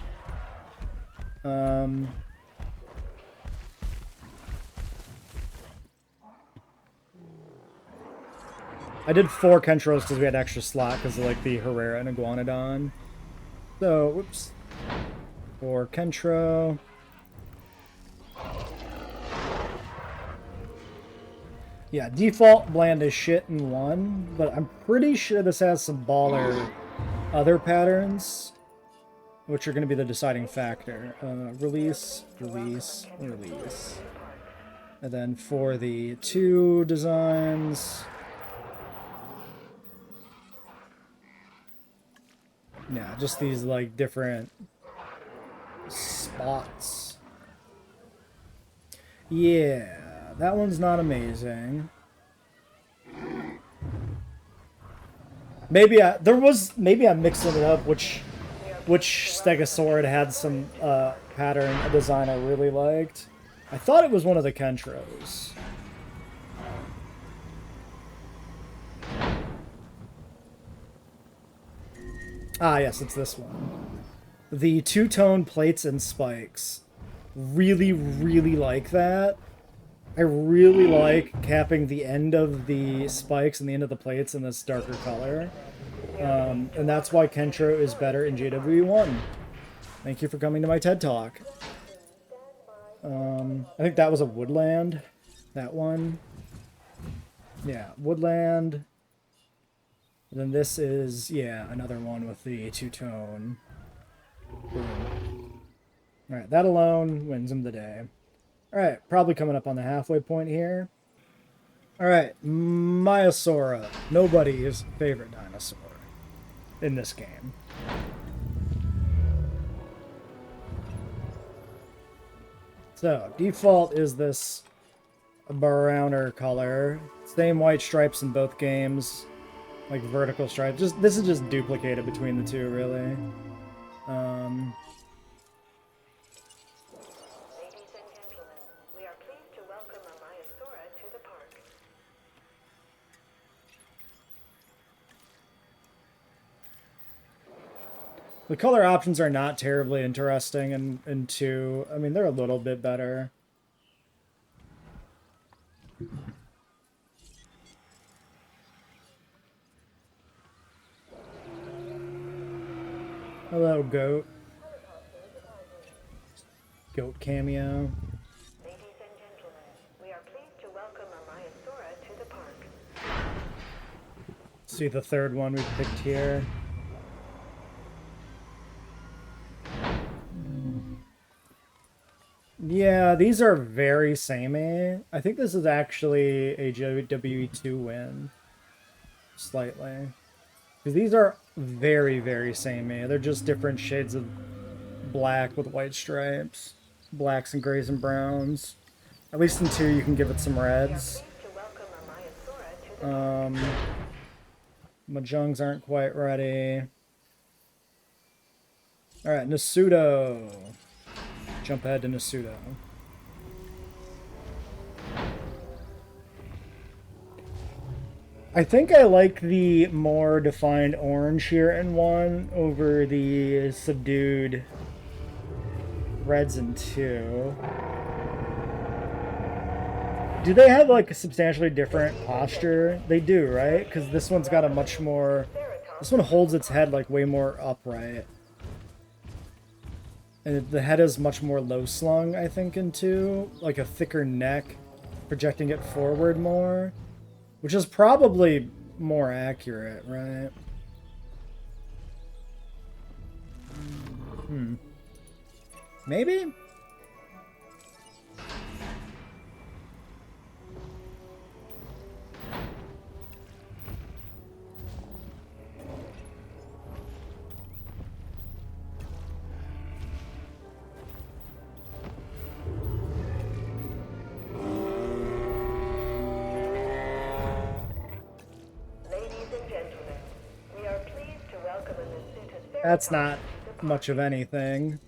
I did 4 Kentros because we had extra slot because of like the Herrera and Iguanodon. So, whoops. 4 Kentro. Yeah, default bland as shit in 1, but I'm pretty sure this has some baller other patterns, which are going to be the deciding factor. Release, release, release. And then for the 2 designs... Yeah, just these, like, different spots. Yeah, that one's not amazing. Maybe I'm mixing it up, which Stegosaurid had some pattern design I really liked. I thought it was one of the Kentros. Ah, yes, it's this one. The two-tone plates and spikes. Really, really like that. I really like capping the end of the spikes and the end of the plates in this darker color. And that's why Kentro is better in JWE 1. Thank you for coming to my TED Talk. I think that was a woodland. That one. Yeah, woodland. And then this is, yeah, another one with the two-tone. Boom. Alright, that alone wins him the day. Alright, probably coming up on the halfway point here. Alright, Maiasaura. Nobody's favorite dinosaur in this game. So, default is this browner color. Same white stripes in both games. Like vertical stripes. This is just duplicated between the two, really. Ladies and gentlemen, we are pleased to welcome a Maiasaura to the park. The color options are not terribly interesting in 2. I mean, they're a little bit better. Hello, goat. Goat cameo. Ladies and gentlemen, we are pleased to welcome a Maiasaura to the park. See the third one we picked here. Yeah, these are very samey. I think this is actually a JWE 2 win. Slightly. Because these are very, very samey. They're just different shades of black with white stripes. Blacks and grays and browns. At least in 2 you can give it some reds. Majungs aren't quite ready. Alright, Nasudo. Jump ahead to Nasudo. I think I like the more defined orange here in 1 over the subdued reds in 2. Do they have like a substantially different posture? They do, right? Because this one's got a much more... This one holds its head like way more upright. And the head is much more low slung, I think, in 2. Like a thicker neck, projecting it forward more. Which is probably more accurate, right? Maybe? That's not much of anything.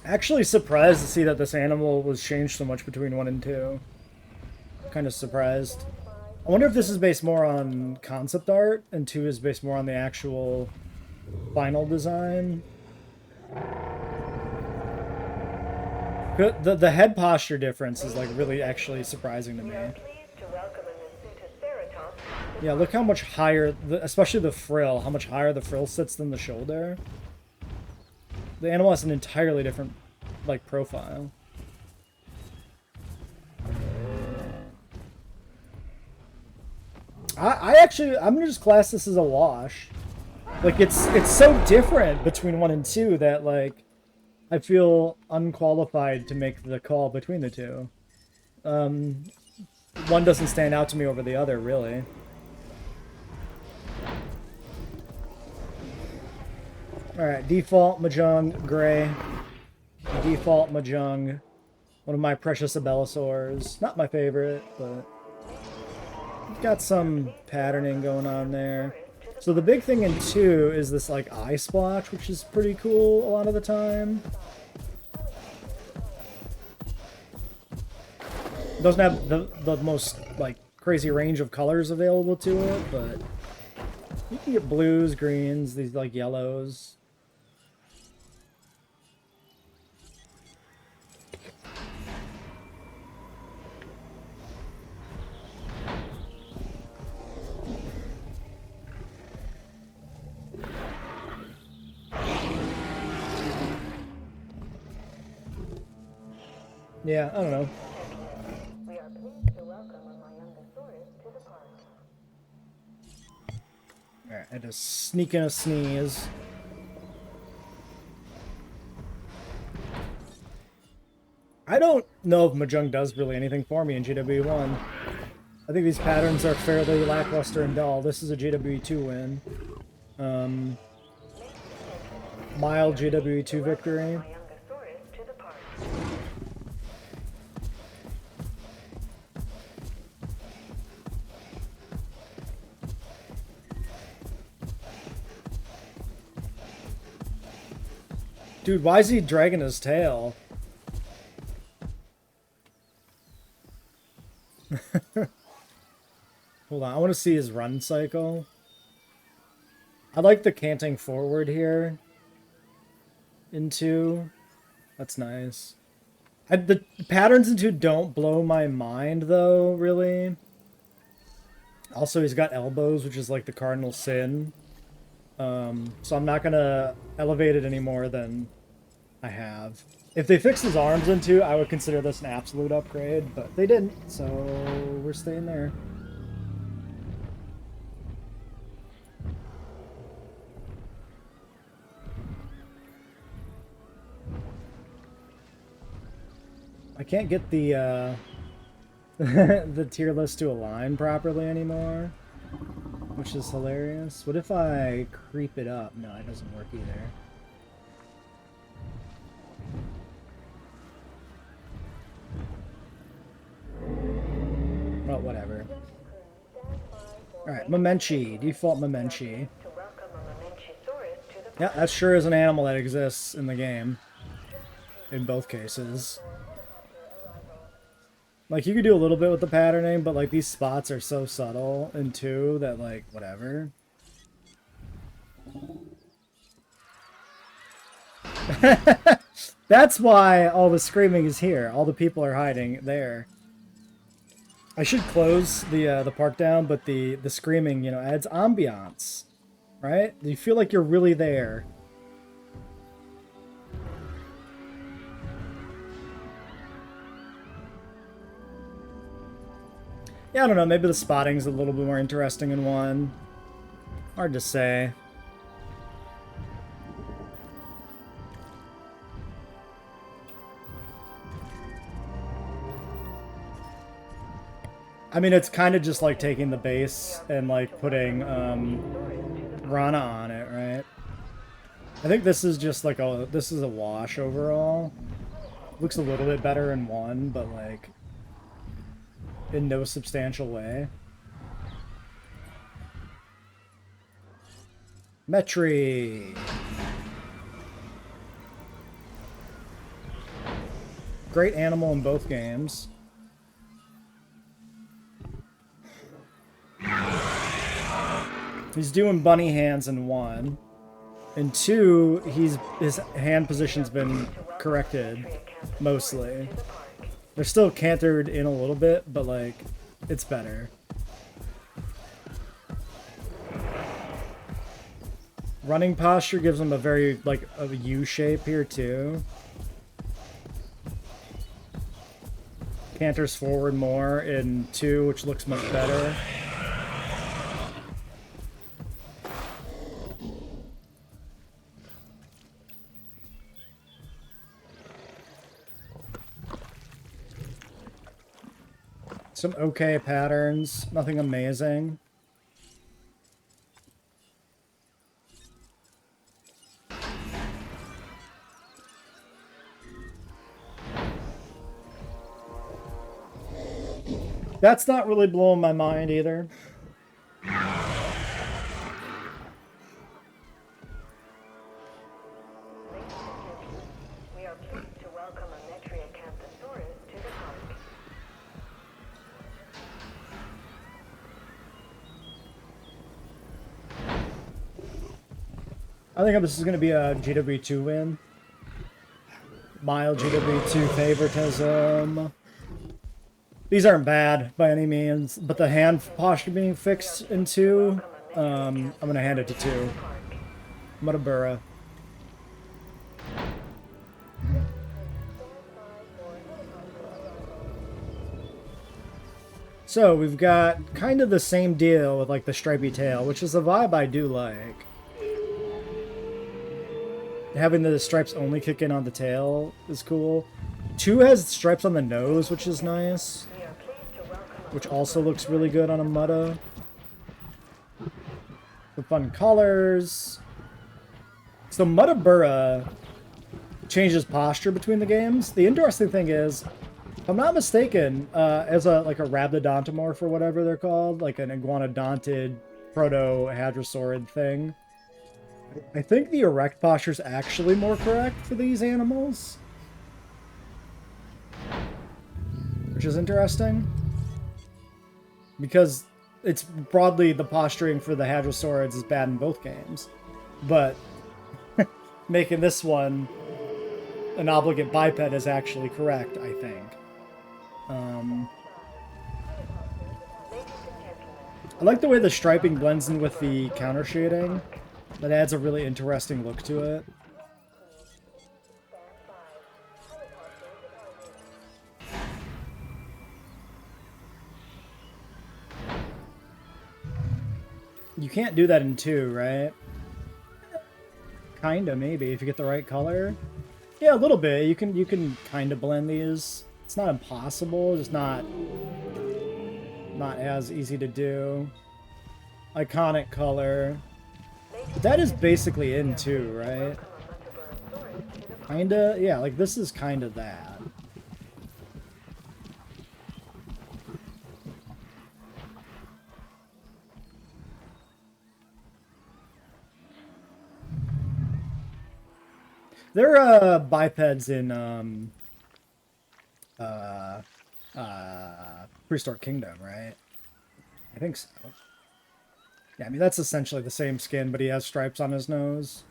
Actually surprised to see that this animal was changed so much between 1 and 2. Kind of surprised. I wonder if this is based more on concept art and 2 is based more on the actual final design. The head posture difference is like really actually surprising to me. Yeah, look how much higher, especially the frill, how much higher the frill sits than the shoulder. The animal has an entirely different, like, profile. I'm gonna just class this as a wash. Like, it's so different between 1 and 2 that, like, I feel unqualified to make the call between the two. One doesn't stand out to me over the other, really. Alright, default Mahjong Gray. Default Mahjong. One of my precious Abelisaurs. Not my favorite, but got some patterning going on there. So the big thing in 2 is this, like, eye splotch, which is pretty cool a lot of the time. It doesn't have the most, like, crazy range of colors available to it, but you can get blues, greens, these, like, yellows. Yeah, I don't know. We are pleased to welcome Iguanodon to the park. Alright, I had to sneak in a sneeze. I don't know if Mahjong does really anything for me in JWE1. I think these patterns are fairly lackluster and dull. This is a JWE2 win. Mild JWE2 victory. To the park. Dude, why is he dragging his tail? Hold on, I want to see his run cycle. I like the canting forward here. In 2. That's nice. The patterns in 2 don't blow my mind, though, really. Also, he's got elbows, which is like the cardinal sin. So I'm not going to elevate it any more than I have. If they fixed his arms in 2, I would consider this an absolute upgrade, but they didn't, so we're staying there. I can't get the the tier list to align properly anymore, which is hilarious. What if I creep it up? No, it doesn't work either. Well, whatever. Alright, Mamenchi. Default Mamenchi. To welcome Mamenchisaurus to the Yeah, that sure is an animal that exists in the game. In both cases. Like, you could do a little bit with the patterning, but, like, these spots are so subtle in 2 that, like, whatever. That's why all the screaming is here. All the people are hiding there. I should close the park down, but the screaming, you know, adds ambiance, right? You feel like you're really there. Yeah, I don't know. Maybe the spotting's a little bit more interesting in 1. Hard to say. I mean, it's kind of just like taking the base and like putting Rana on it, right? I think this is just like this is a wash overall. Looks a little bit better in 1, but like in no substantial way. Metri. Great animal in both games. He's doing bunny hands in 1. In 2, his hand position's been corrected, mostly. They're still cantered in a little bit, but, like, it's better. Running posture gives him a very, like, a U shape here, too. Canters forward more in 2, which looks much better. Some okay patterns, nothing amazing. That's not really blowing my mind either. We are pleased to welcome a Metriacanthosaurus to the park. I think this is going to be a JWE2 win. Mild JWE2 favoritism. These aren't bad by any means, but the hand posture being fixed in 2, I'm going to hand it to 2. Muttaburra. So we've got kind of the same deal with like the stripy tail, which is a vibe I do like. Having the stripes only kick in on the tail is cool. 2 has stripes on the nose, which is nice. Which also looks really good on a Mutta. Some fun colors. So Muttaburra changes posture between the games. The interesting thing is, if I'm not mistaken, as a like a Rabdodontomorph or whatever they're called, like an iguanodontid proto-hadrosaurid thing, I think the erect posture is actually more correct for these animals. Which is interesting. Because it's broadly the posturing for the hadrosaurids is bad in both games. But making this one an obligate biped is actually correct, I think. I like the way the striping blends in with the counter shading. That adds a really interesting look to it. You can't do that in 2, right? Kinda, maybe, if you get the right color. Yeah, a little bit. You can kinda blend these. It's not impossible, just not as easy to do. Iconic color. But that is basically in 2, right? Kinda, yeah, like this is kinda that. There are bipeds in Prehistoric Kingdom, right? I think so. Yeah, I mean that's essentially the same skin, but he has stripes on his nose.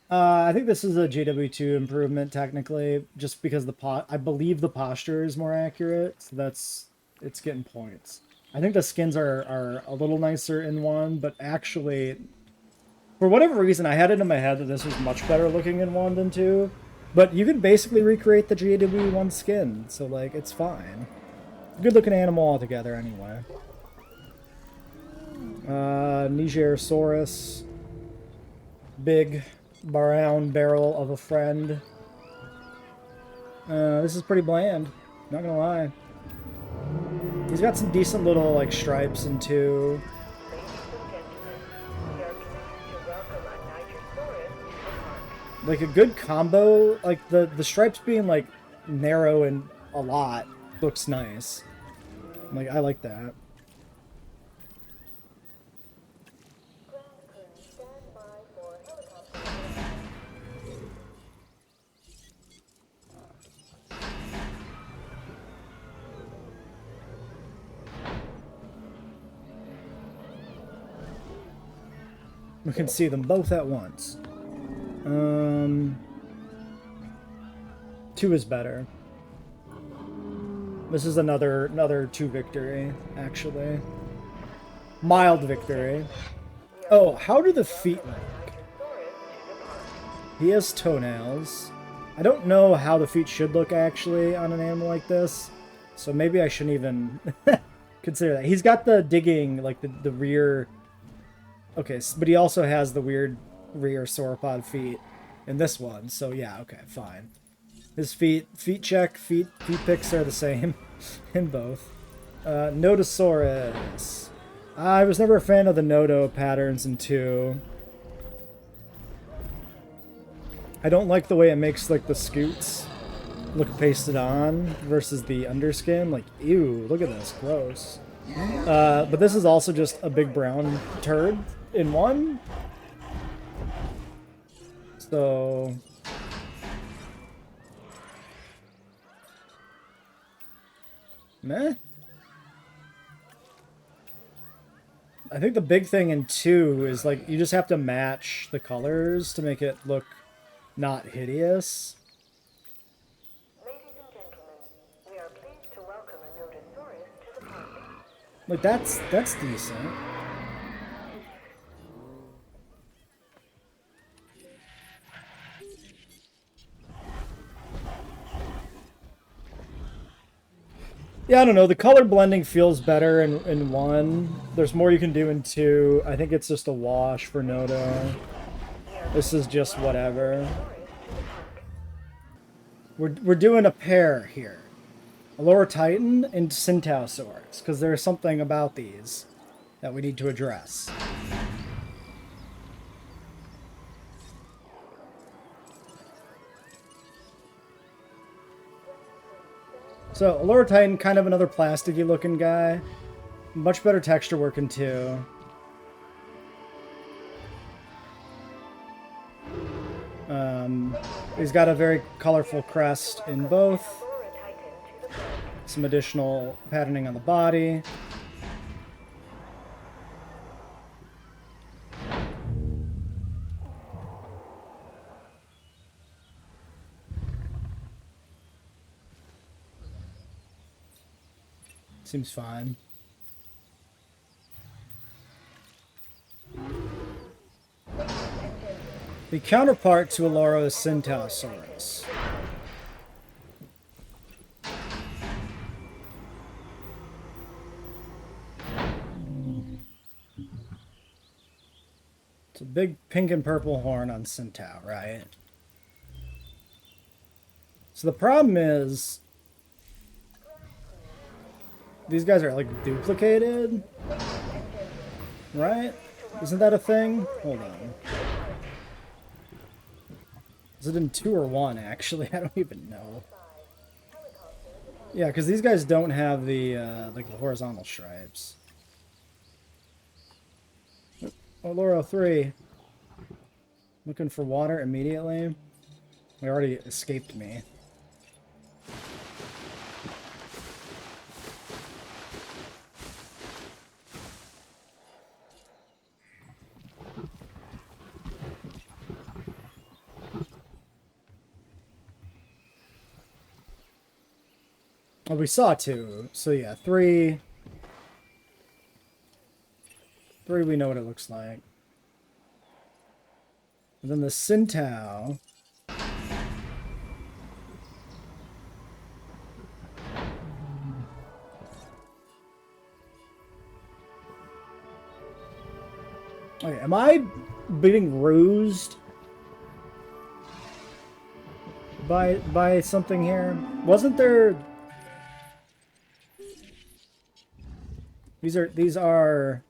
I think this is a JW2 improvement technically, just because I believe the posture is more accurate, so it's getting points. I think the skins are a little nicer in 1, but actually, for whatever reason, I had it in my head that this was much better looking in 1 than 2. But you can basically recreate the JWE1 skin, so, like, it's fine. Good looking animal altogether, anyway. Nigersaurus. Big, brown barrel of a friend. This is pretty bland, not gonna lie. He's got some decent little, like, stripes in 2. Like a good combo, like the stripes being like narrow and a lot looks nice. Like I like that. We can see them both at once. 2 is better. This is another 2 victory, actually. Mild victory. Oh, how do the feet look? He has toenails. I don't know how the feet should look, actually, on an animal like this. So maybe I shouldn't even consider that. He's got the digging, like the rear... Okay, but he also has the weird rear sauropod feet in this one, so yeah, okay, fine. His feet check, feet picks are the same in both. Nodosaurus. I was never a fan of the Nodo patterns in 2. I don't like the way it makes like the scoots look pasted on versus the underskin. Like, ew, look at this, gross. But this is also just a big brown turd in one. So... meh. I think the big thing in 2 is like you just have to match the colors to make it look not hideous. Ladies and gentlemen, we are pleased to welcome a Nodosaurus to the park. Like that's decent. Yeah, I don't know. The color blending feels better in 1. There's more you can do in 2. I think it's just a wash for Nodo. This is just whatever. We're doing a pair here. Allura Titan and Centausaurus, because there's something about these that we need to address. So, Allura Titan, kind of another plasticky looking guy. Much better texture working too. He's got a very colorful crest in both. Some additional patterning on the body. Seems fine. The counterpart to Allura is Centausaurus. It's a big pink and purple horn on Centau, right? So the problem is these guys are like duplicated, right? Isn't that a thing? Hold on. Is it in 2 or 1, actually? I don't even know. Yeah, because these guys don't have the, like, the horizontal stripes. Allura 3. Looking for water immediately. They already escaped me. Oh, we saw 2. So yeah, 3. 3, we know what it looks like. And then the Centau. Okay, am I being rused by something here? Wasn't there... These are...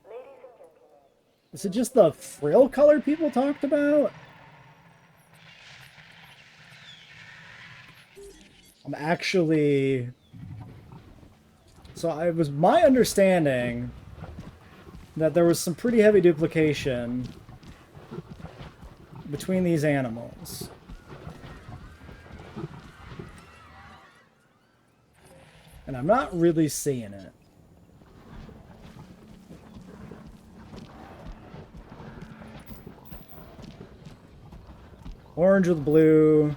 Is it just the frill color people talked about? I'm actually... So it was my understanding that there was some pretty heavy duplication between these animals. And I'm not really seeing it. Orange with blue.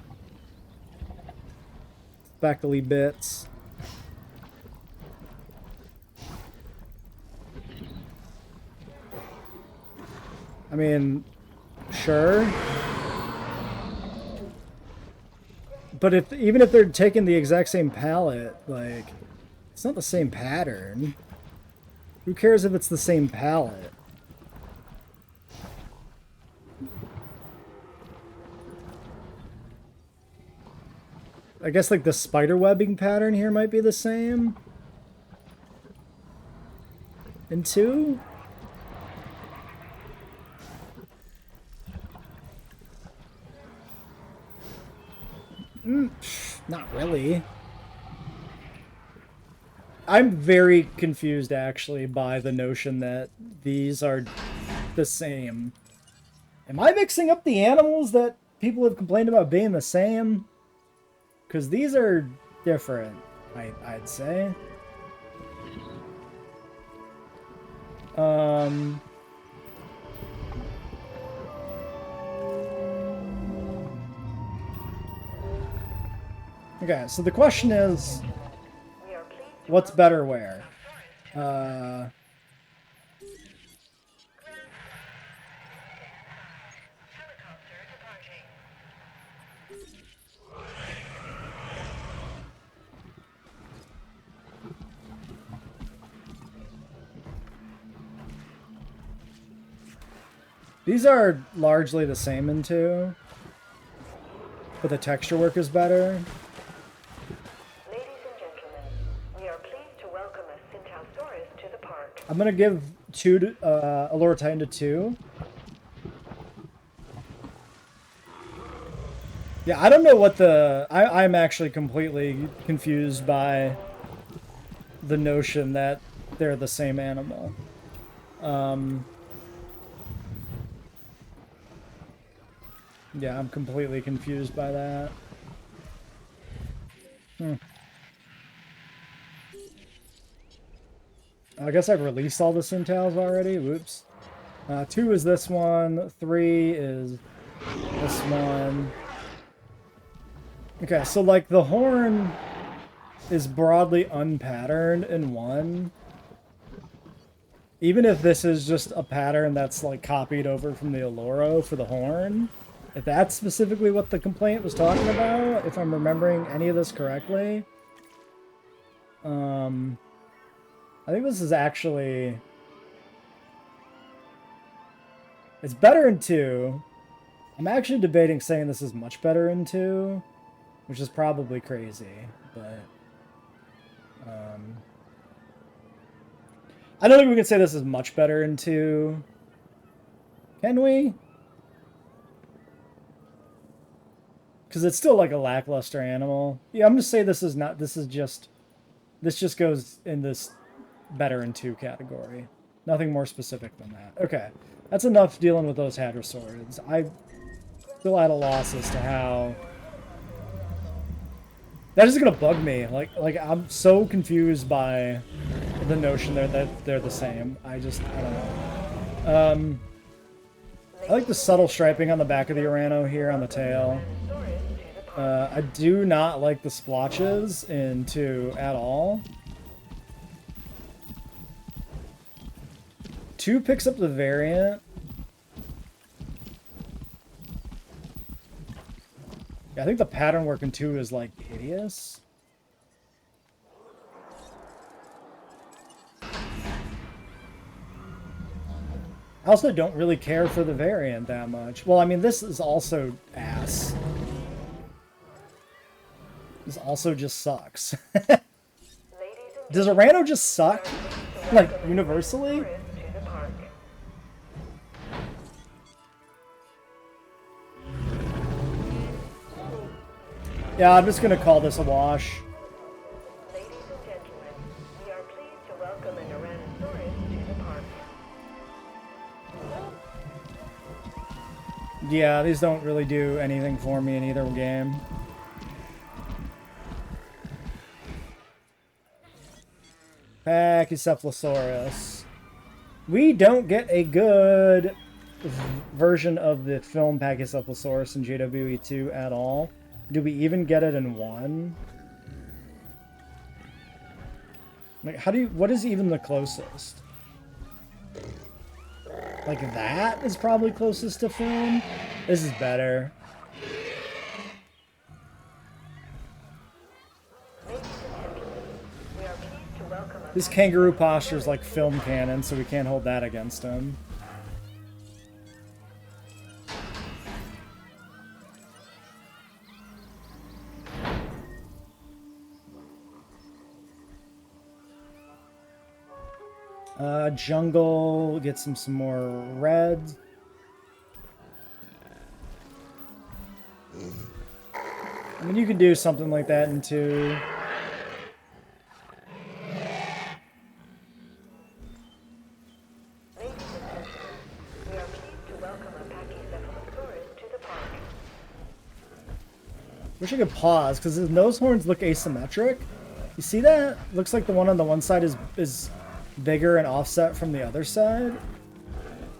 Speckly bits. I mean, sure. But even if they're taking the exact same palette, like, it's not the same pattern. Who cares if it's the same palette? I guess like the spider webbing pattern here might be the same. in 2? Not really. I'm very confused, actually, by the notion that these are the same. Am I mixing up the animals that people have complained about being the same? Because these are different, I'd say. Okay, so the question is, what's better where? These are largely the same in 2, but the texture work is better. Ladies and gentlemen, we are pleased to welcome a Centausaurus to the park. I'm gonna give Allura Titan to 2. Yeah, I don't know what I'm actually completely confused by the notion that they're the same animal. Yeah, I'm completely confused by that. I guess I've released all the Centals already. Whoops. 2 is this one. 3 is this one. Okay, so like the horn is broadly unpatterned in 1. Even if this is just a pattern that's like copied over from the Allura for the horn, if that's specifically what the complaint was talking about, if I'm remembering any of this correctly, I think this is actually... It's better in 2. I'm actually debating saying this is much better in 2, which is probably crazy, but... I don't think we can say this is much better in 2. Can we? Because it's still like a lackluster animal. Yeah, I'm just saying this is not... This just goes in this better in 2 category. Nothing more specific than that. Okay. That's enough dealing with those hadrosaurids. I'm still at a loss as to how... That is gonna bug me. Like I'm so confused by the notion that they're the same. I don't know. I like the subtle striping on the back of the Urano here on the tail. I do not like the splotches in 2 at all. 2 picks up the variant. Yeah, I think the pattern work in 2 is like hideous. I also don't really care for the variant that much. Well, I mean, this is also ass. This also just sucks. Does Ourano just suck? Like, universally? Yeah, I'm just gonna call this a wash. Ladies and gentlemen, we are pleased to welcome an Ouranosaurus to the park. Yeah, these don't really do anything for me in either game. Pachycephalosaurus. We don't get a good version of the film Pachycephalosaurus in JWE 2 at all. Do we even get it in 1? Like, what is even the closest? Like, that is probably closest to film? This is better. This kangaroo posture is like film canon, so we can't hold that against him. Jungle, get some more red. I mean, you can do something like that into... Ladies and gentlemen, we are pleased to welcome a Pachycephalosaurus to the park. Wish I could pause, because his nose horns look asymmetric. You see that? Looks like the one on the one side is bigger and offset from the other side.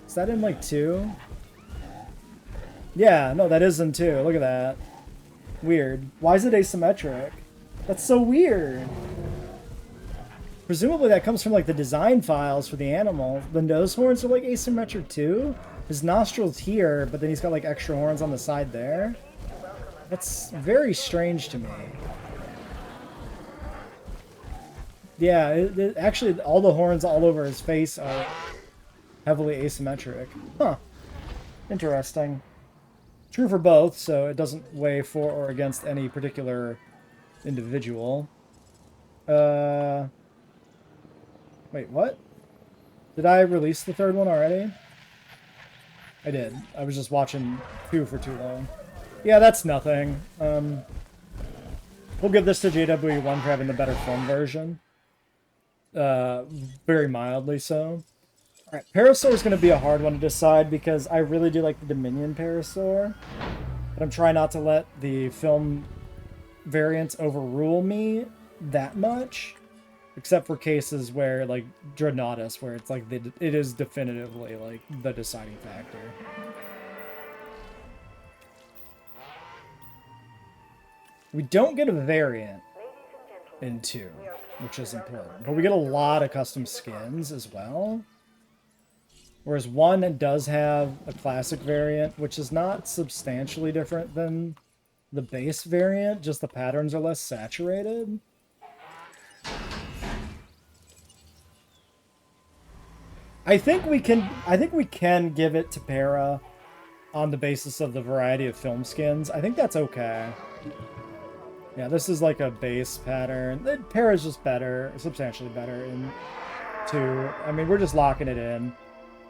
Is that in like 2? Yeah, no, that is in 2. Look at that. Weird. Why is it asymmetric? That's so weird. Presumably that comes from like the design files for the animal. The nose horns are like asymmetric too. His nostrils here, but then he's got like extra horns on the side there. That's very strange to me. Yeah, actually all the horns all over his face are heavily asymmetric. Huh. Interesting. True for both, so it doesn't weigh for or against any particular individual. Wait, what? Did I release the third one already? I did. I was just watching 2 for too long. Yeah, that's nothing. We'll give this to JWE1 for having the better film version. Very mildly so. Alright, Parasaur is going to be a hard one to decide because I really do like the Dominion Parasaur. But I'm trying not to let the film variants overrule me that much. Except for cases where, like, Dreadnoughtus, where it's like, it is definitively, like, the deciding factor. We don't get a variant in 2, which is important. But we get a lot of custom skins as well. Whereas 1 does have a classic variant, which is not substantially different than the base variant, just the patterns are less saturated. I think we can give it to Para on the basis of the variety of film skins. I think that's okay. Yeah, this is like a base pattern. Para's just better, substantially better in 2. I mean, we're just locking it in.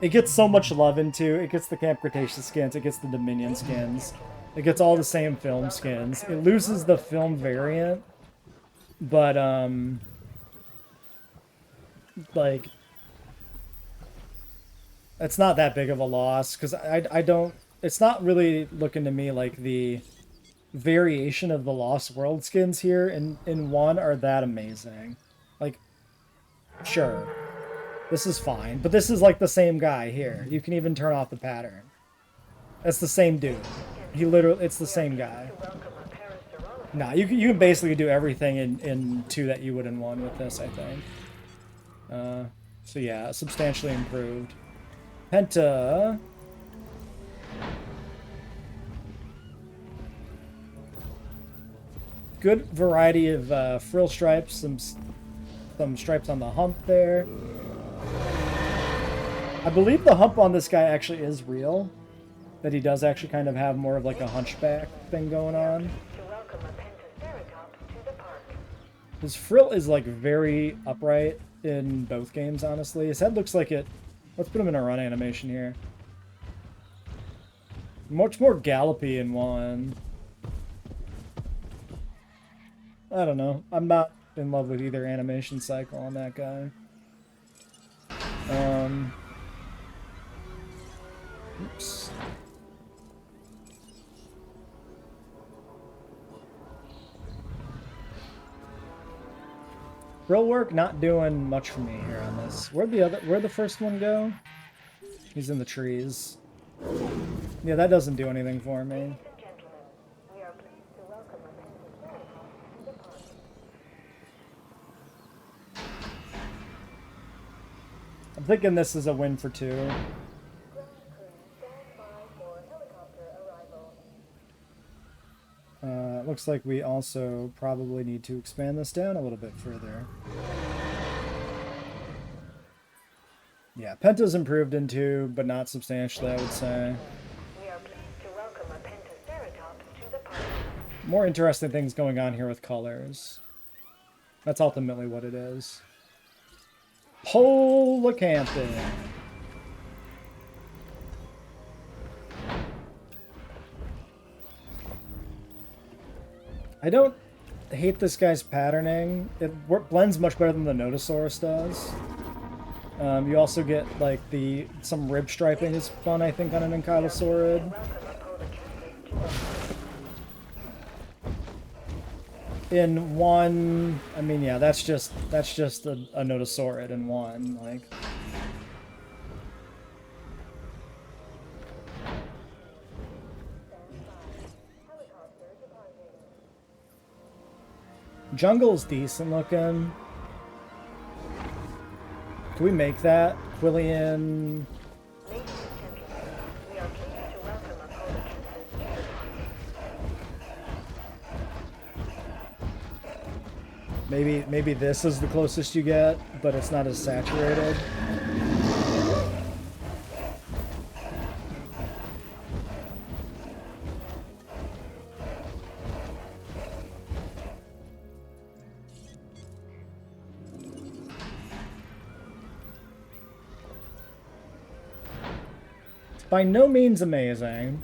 It gets so much love in 2. It gets the Camp Cretaceous skins, it gets the Dominion skins. It gets all the same film skins. It loses the film variant, but, like, it's not that big of a loss, because I don't... It's not really looking to me like the variation of the Lost World skins here in 1 are that amazing. Like, sure, this is fine, but this is like the same guy here. You can even turn off the pattern. It's the same dude. He literally, it's the same guy. Nah, you can basically do everything in 2 that you would in 1 with this, I think. So yeah, substantially improved. Penta. Good variety of frill stripes, some stripes on the hump there. I believe the hump on this guy actually is real. That he does actually kind of have more of like a hunchback thing going on. His frill is like very upright in both games, honestly. His head looks like it... Let's put him in a run animation here. Much more gallopy in 1. I don't know. I'm not in love with either animation cycle on that guy. Oops. Frill work not doing much for me here on this. Where'd the first one go? He's in the trees. Yeah, that doesn't do anything for me. I'm thinking this is a win for 2. Looks like we also probably need to expand this down a little bit further. Yeah, Penta's improved in 2, but not substantially, I would say. We are pleased to welcome a Pentaceratops to the park. More interesting things going on here with colors. That's ultimately what it is. Polacanthus. I don't hate this guy's patterning. It blends much better than the Nodosaurus does. You also get like some rib striping is fun, I think, on an Ankylosaurid. In one, I mean, yeah, that's just a Nodosaurid in one, like. Jungle's decent looking. Can we make that? Quillian. Maybe this is the closest you get, but it's not as saturated. By no means amazing.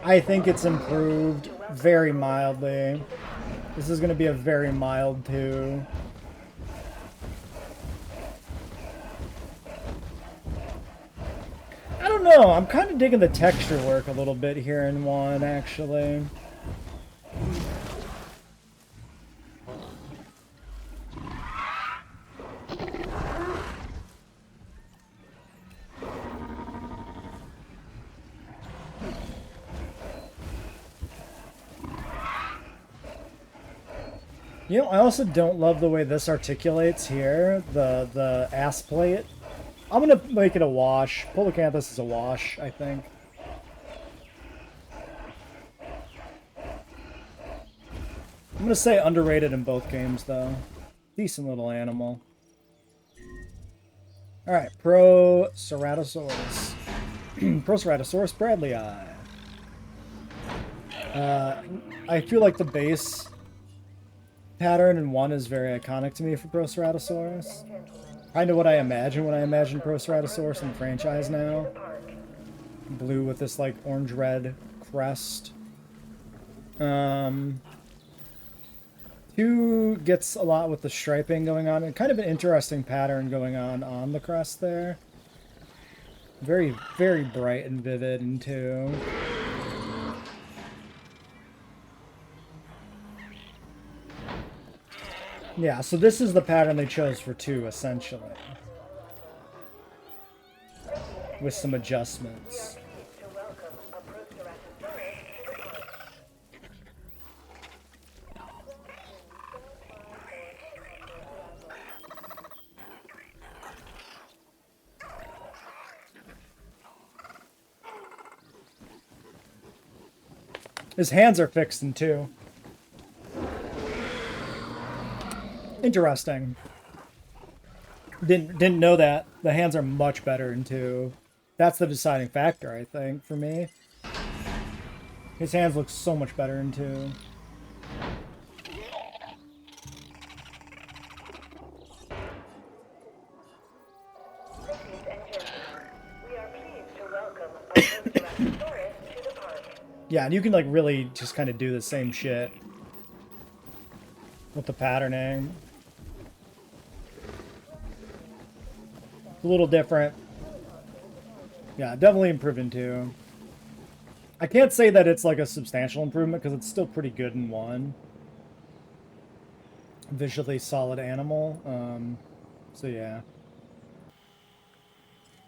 I think it's improved very mildly. This is going to be a very mild 2. I don't know. I'm kind of digging the texture work a little bit here in 1, actually. You know, I also don't love the way this articulates here, the ass plate. I'm gonna make it a wash. Polacanthus is a wash, I think. I'm gonna say underrated in both games, though. Decent little animal. Alright, Proceratosaurus. Proceratosaurus bradleyi. I feel like the base pattern in 1 is very iconic to me for Proceratosaurus. Kind of what I imagine when I imagine Proceratosaurus in the franchise now. Blue with this like orange-red crest. 2 gets a lot with the striping going on, and kind of an interesting pattern going on the crest there. Very, very bright and vivid in 2. Yeah, so this is the pattern they chose for 2, essentially. With some adjustments. His hands are fixed in 2. Interesting. Didn't know that. The hands are much better in 2. That's the deciding factor, I think, for me. His hands look so much better in 2. Yeah, and you can like really just kind of do the same shit with the patterning. A little different. Yeah, definitely improving too. I can't say that it's like a substantial improvement because it's still pretty good in 1. Visually solid animal. So yeah.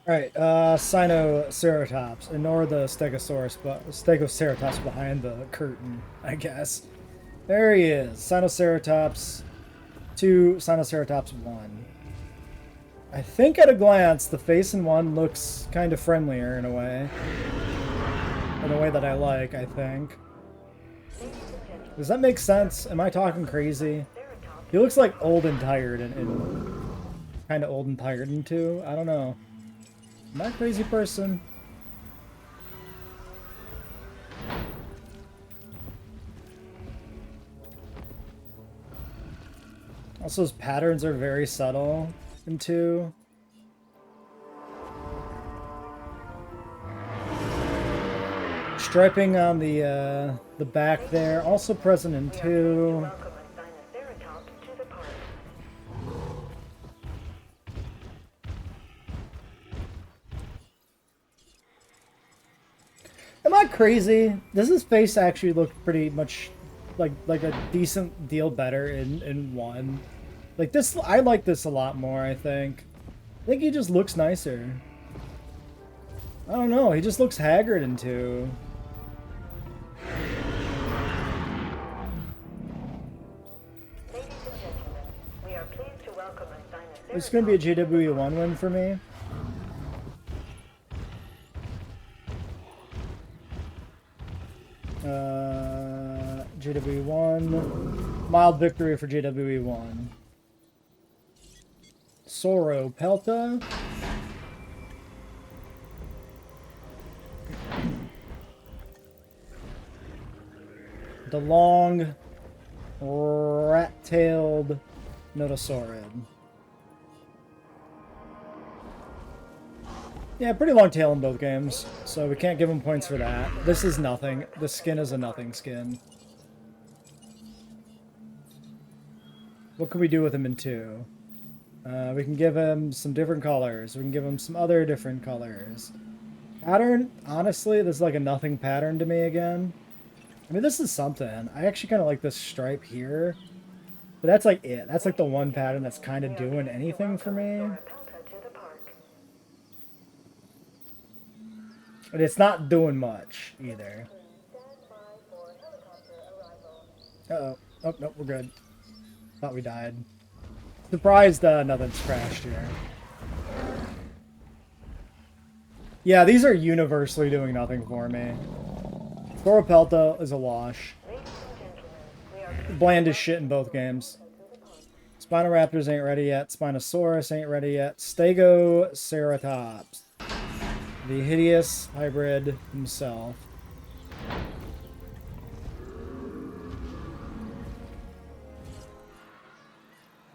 Alright, Sinoceratops. Ignore the Stegoceratops behind the curtain, I guess. There he is. Sinoceratops 2, Sinoceratops 1. I think at a glance, the face in 1 looks kind of friendlier in a way. In a way that I like, I think. Does that make sense? Am I talking crazy? He looks like old and tired and kind of old and tired in 2. I don't know. Am I a crazy person? Also, his patterns are very subtle in 2. Striping on the back there, also present in 2. Welcome a Dinoceratops to the park. Am I crazy? Does his face actually look pretty much like a decent deal better in 1? Like this, I like this a lot more, I think. I think he just looks nicer. I don't know, he just looks haggard in 2. Ladies and gentlemen, we are pleased to welcome a Dinoceratops. It's gonna be a JWE 1 win for me. JWE 1. Mild victory for JWE 1. Sauropelta. The long, rat-tailed Nodosaurid. Yeah, pretty long tail in both games, so we can't give him points for that. This is nothing. The skin is a nothing skin. What can we do with him in 2? We can give him some different colors. We can give him some other different colors. Pattern, honestly, this is like a nothing pattern to me again. I mean, this is something. I actually kind of like this stripe here. But that's like it. That's like the one pattern that's kind of doing anything for me. But it's not doing much, either. Uh-oh. Oh, nope, we're good. Thought we died. Surprised nothing's crashed here. Yeah, these are universally doing nothing for me. Sauropelta is a wash. Bland as shit in both games. Spinoraptors ain't ready yet. Spinosaurus ain't ready yet. Stegoceratops. The hideous hybrid himself.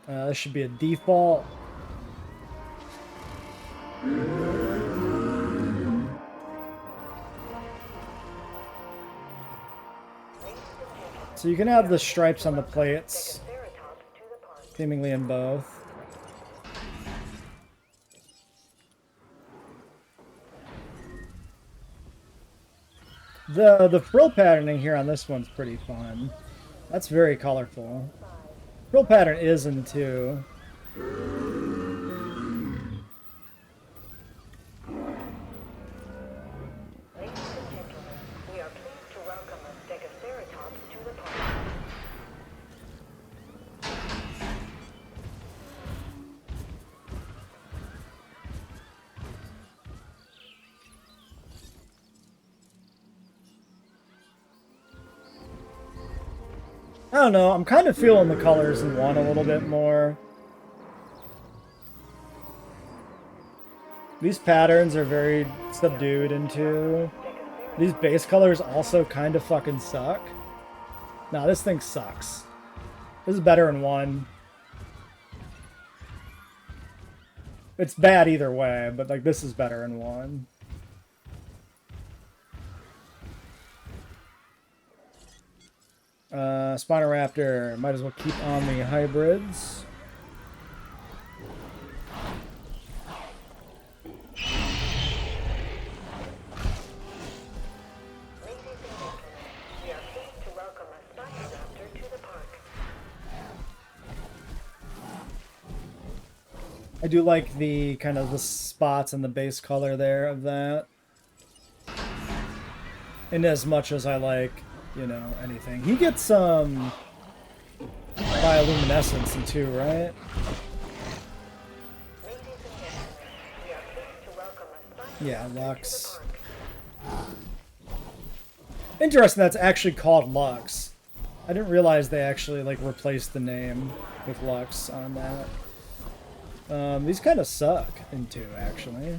This should be a default. So you can have the stripes on the plates, seemingly in both. The frill patterning here on this one's pretty fun. That's very colorful. Frill pattern is in 2. I don't know, I'm kind of feeling the colors in 1 a little bit more. These patterns are very subdued in 2. These base colors also kind of fucking suck. Nah, this thing sucks. This is better in 1. It's bad either way, but like this is better in 1. Spinoraptor, might as well keep on the hybrids. I do like the kind of the spots and the base color there of that. In as much as I like, you know, anything. He gets some bioluminescence in 2, right? Yeah, Lux. Interesting, that's actually called Lux. I didn't realize they actually like replaced the name with Lux on that. These kind of suck in 2, actually.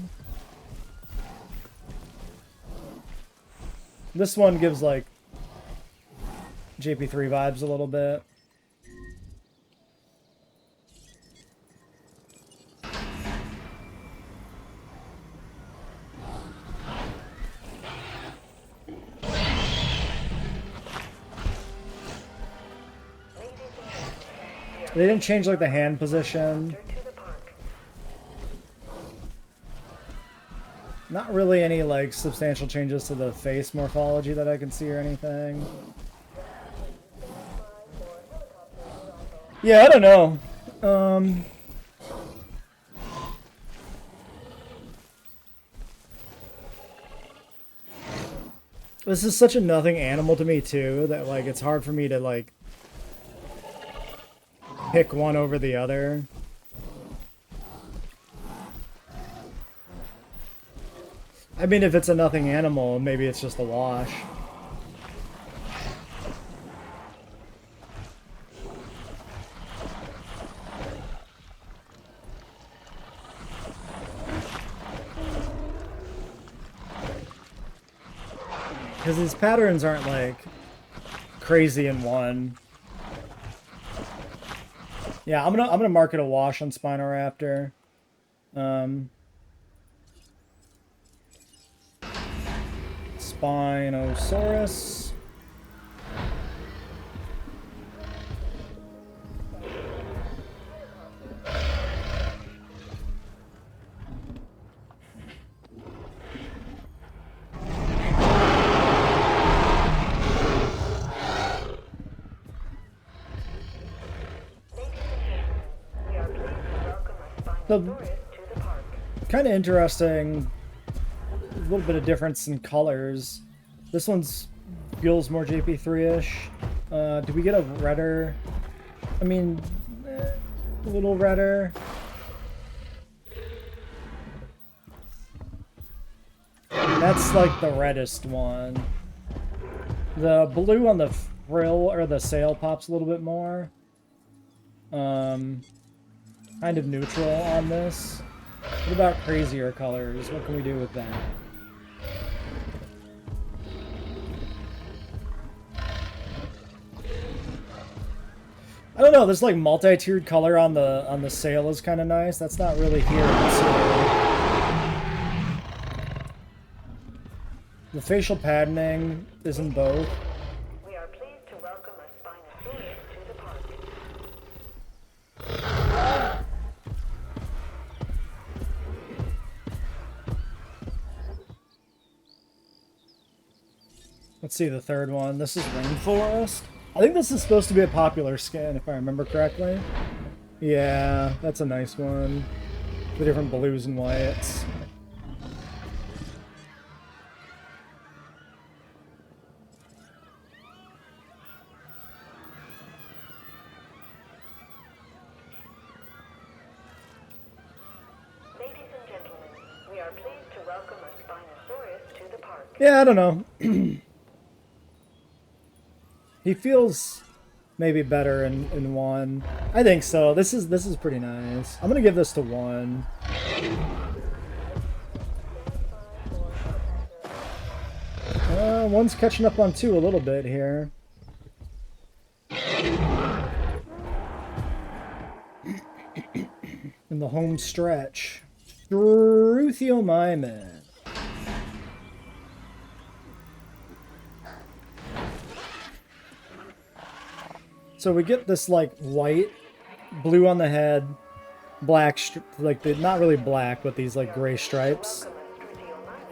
This one gives like JP3 vibes a little bit. They didn't change like the hand position. To the park. Not really any like substantial changes to the face morphology that I can see or anything. Yeah, I don't know. This is such a nothing animal to me too that like it's hard for me to like pick one over the other. I mean, if it's a nothing animal, maybe it's just a wash. Because these patterns aren't like crazy in one. Yeah, I'm gonna mark it a wash on Spinoraptor. Spinosaurus. Kind of interesting. A little bit of difference in colors. This one's feels more JP3-ish. Do we get a redder? I mean, a little redder. That's like the reddest one. The blue on the frill or the sail pops a little bit more. Kind of neutral on this. What about crazier colors? What can we do with that? I don't know, this like multi-tiered color on the sail is kind of nice. That's not really here. The facial patterning is in both. We are pleased to welcome a Spinosaurus to the park. Let's see the third one. This is Rainforest. I think this is supposed to be a popular skin, if I remember correctly. Yeah, that's a nice one. The different blues and whites. Ladies and gentlemen, we are pleased to welcome a Spinosaurus to the park. Yeah, I don't know. He feels maybe better in one. I think so. This is pretty nice. I'm gonna give this to 1. One's catching up on 2 a little bit here. In the home stretch. Archaeornithomimus. So we get this like white, blue on the head, black, like not really black, but these like gray stripes.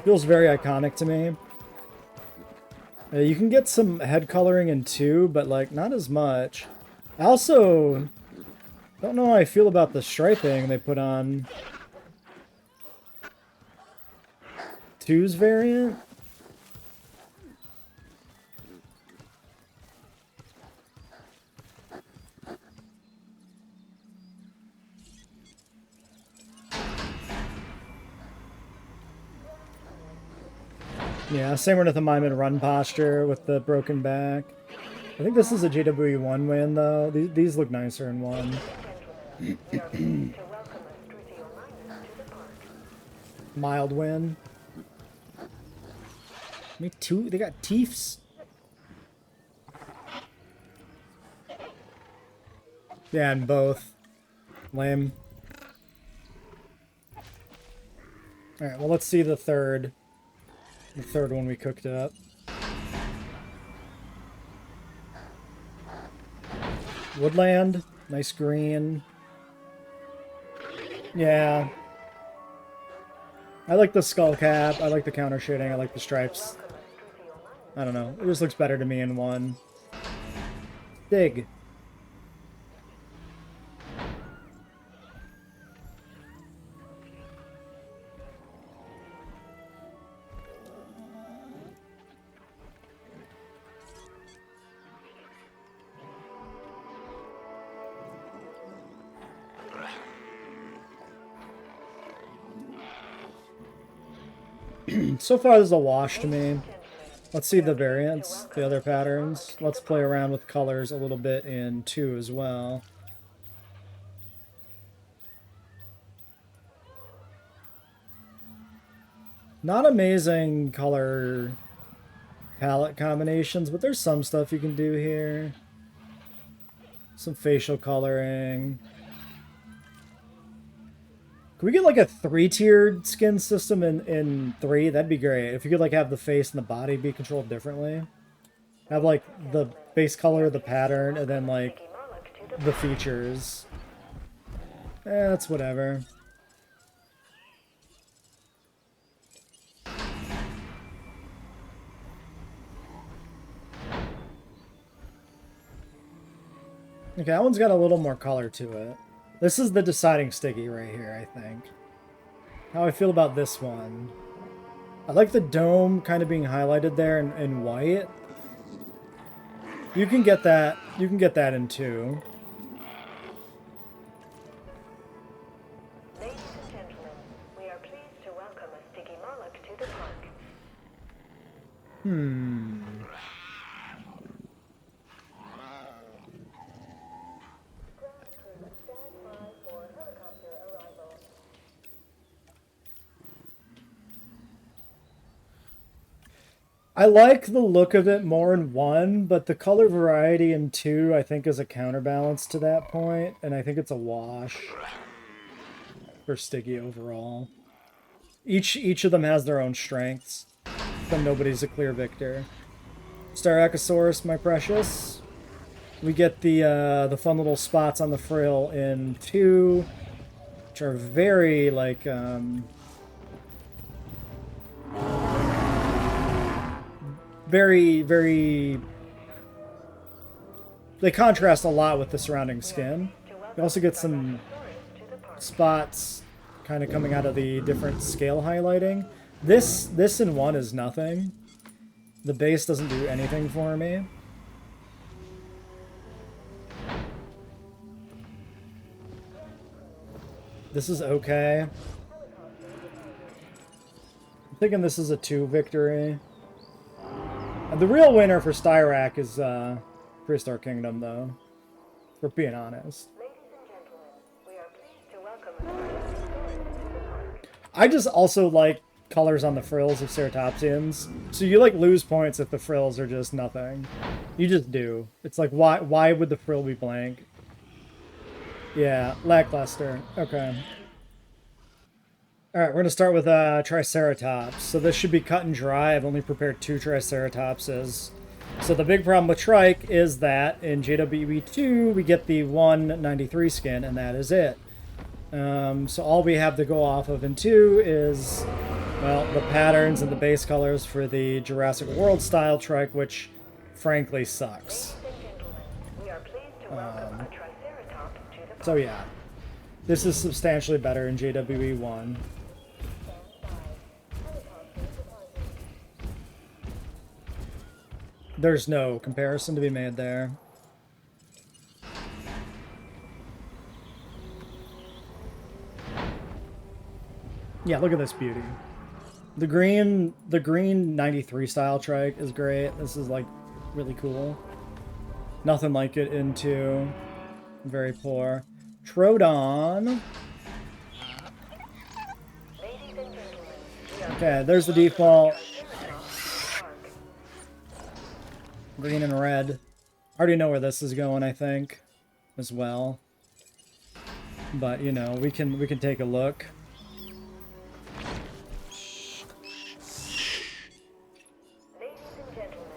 Feels very iconic to me. You can get some head coloring in 2, but like not as much. I also don't know how I feel about the striping they put on 2's variant. Yeah, same with the Mime and run posture with the broken back. I think this is a JWE 1 win though. These look nicer in 1. Mild win. Me too. They got teeths. Yeah, and both. Lame. Alright, well let's see the third. The third one we cooked up. Woodland. Nice green. Yeah. I like the skull cap. I like the counter shading. I like the stripes. I don't know. It just looks better to me in one. Dig. So far, this is a wash to me. Let's see the variants, the other patterns. Let's play around with colors a little bit in 2 as well. Not amazing color palette combinations, but there's some stuff you can do here. Some facial coloring. Can we get like a 3-tiered skin system in 3? That'd be great. If you could like have the face and the body be controlled differently. Have like the base color, the pattern, and then like the features. That's whatever. Okay, that one's got a little more color to it. This is the deciding sticky right here, I think. How I feel about this one. I like the dome kind of being highlighted there in white. You can get that. You can get that in 2. Ladies and gentlemen, we are pleased to welcome a sticky Moloch to the park. I like the look of it more in 1, but the color variety in 2 I think is a counterbalance to that point, and I think it's a wash for Sticky overall. Each of them has their own strengths, but nobody's a clear victor. Styracosaurus, my precious. We get the fun little spots on the frill in 2, which are very like very they contrast a lot with the surrounding skin. You also get some spots kind of coming out of the different scale highlighting. This in 1 is nothing. The base doesn't do anything for me. This is okay. I'm thinking this is a 2 victory. The real winner for Styrac is Prehistoric Kingdom, though. For being honest. Ladies and gentlemen, we are pleased to welcome a Ceratosaurus to the park. I just also like colors on the frills of Ceratopsians. So you like lose points if the frills are just nothing. You just do. It's like why would the frill be blank? Yeah, lackluster. Okay. Alright, we're going to start with Triceratops. So this should be cut and dry. I've only prepared 2 Triceratopses. So the big problem with Trike is that in JWE 2, we get the 193 skin, and that is it. So all we have to go off of in 2 is, well, the patterns and the base colors for the Jurassic World style Trike, which frankly sucks. Ladies and gentlemen, we are pleased to welcome a Triceratops to the park. So yeah, this is substantially better in JWE 1. There's no comparison to be made there. Yeah, look at this beauty. The green 93 style trike is great. This is like really cool. Nothing like it in 2. Very poor. Troodon. Ladies and gentlemen, we are Okay, there's the default. Green and red. I already know where this is going, I think, as well. But you know, we can take a look. Ladies and gentlemen,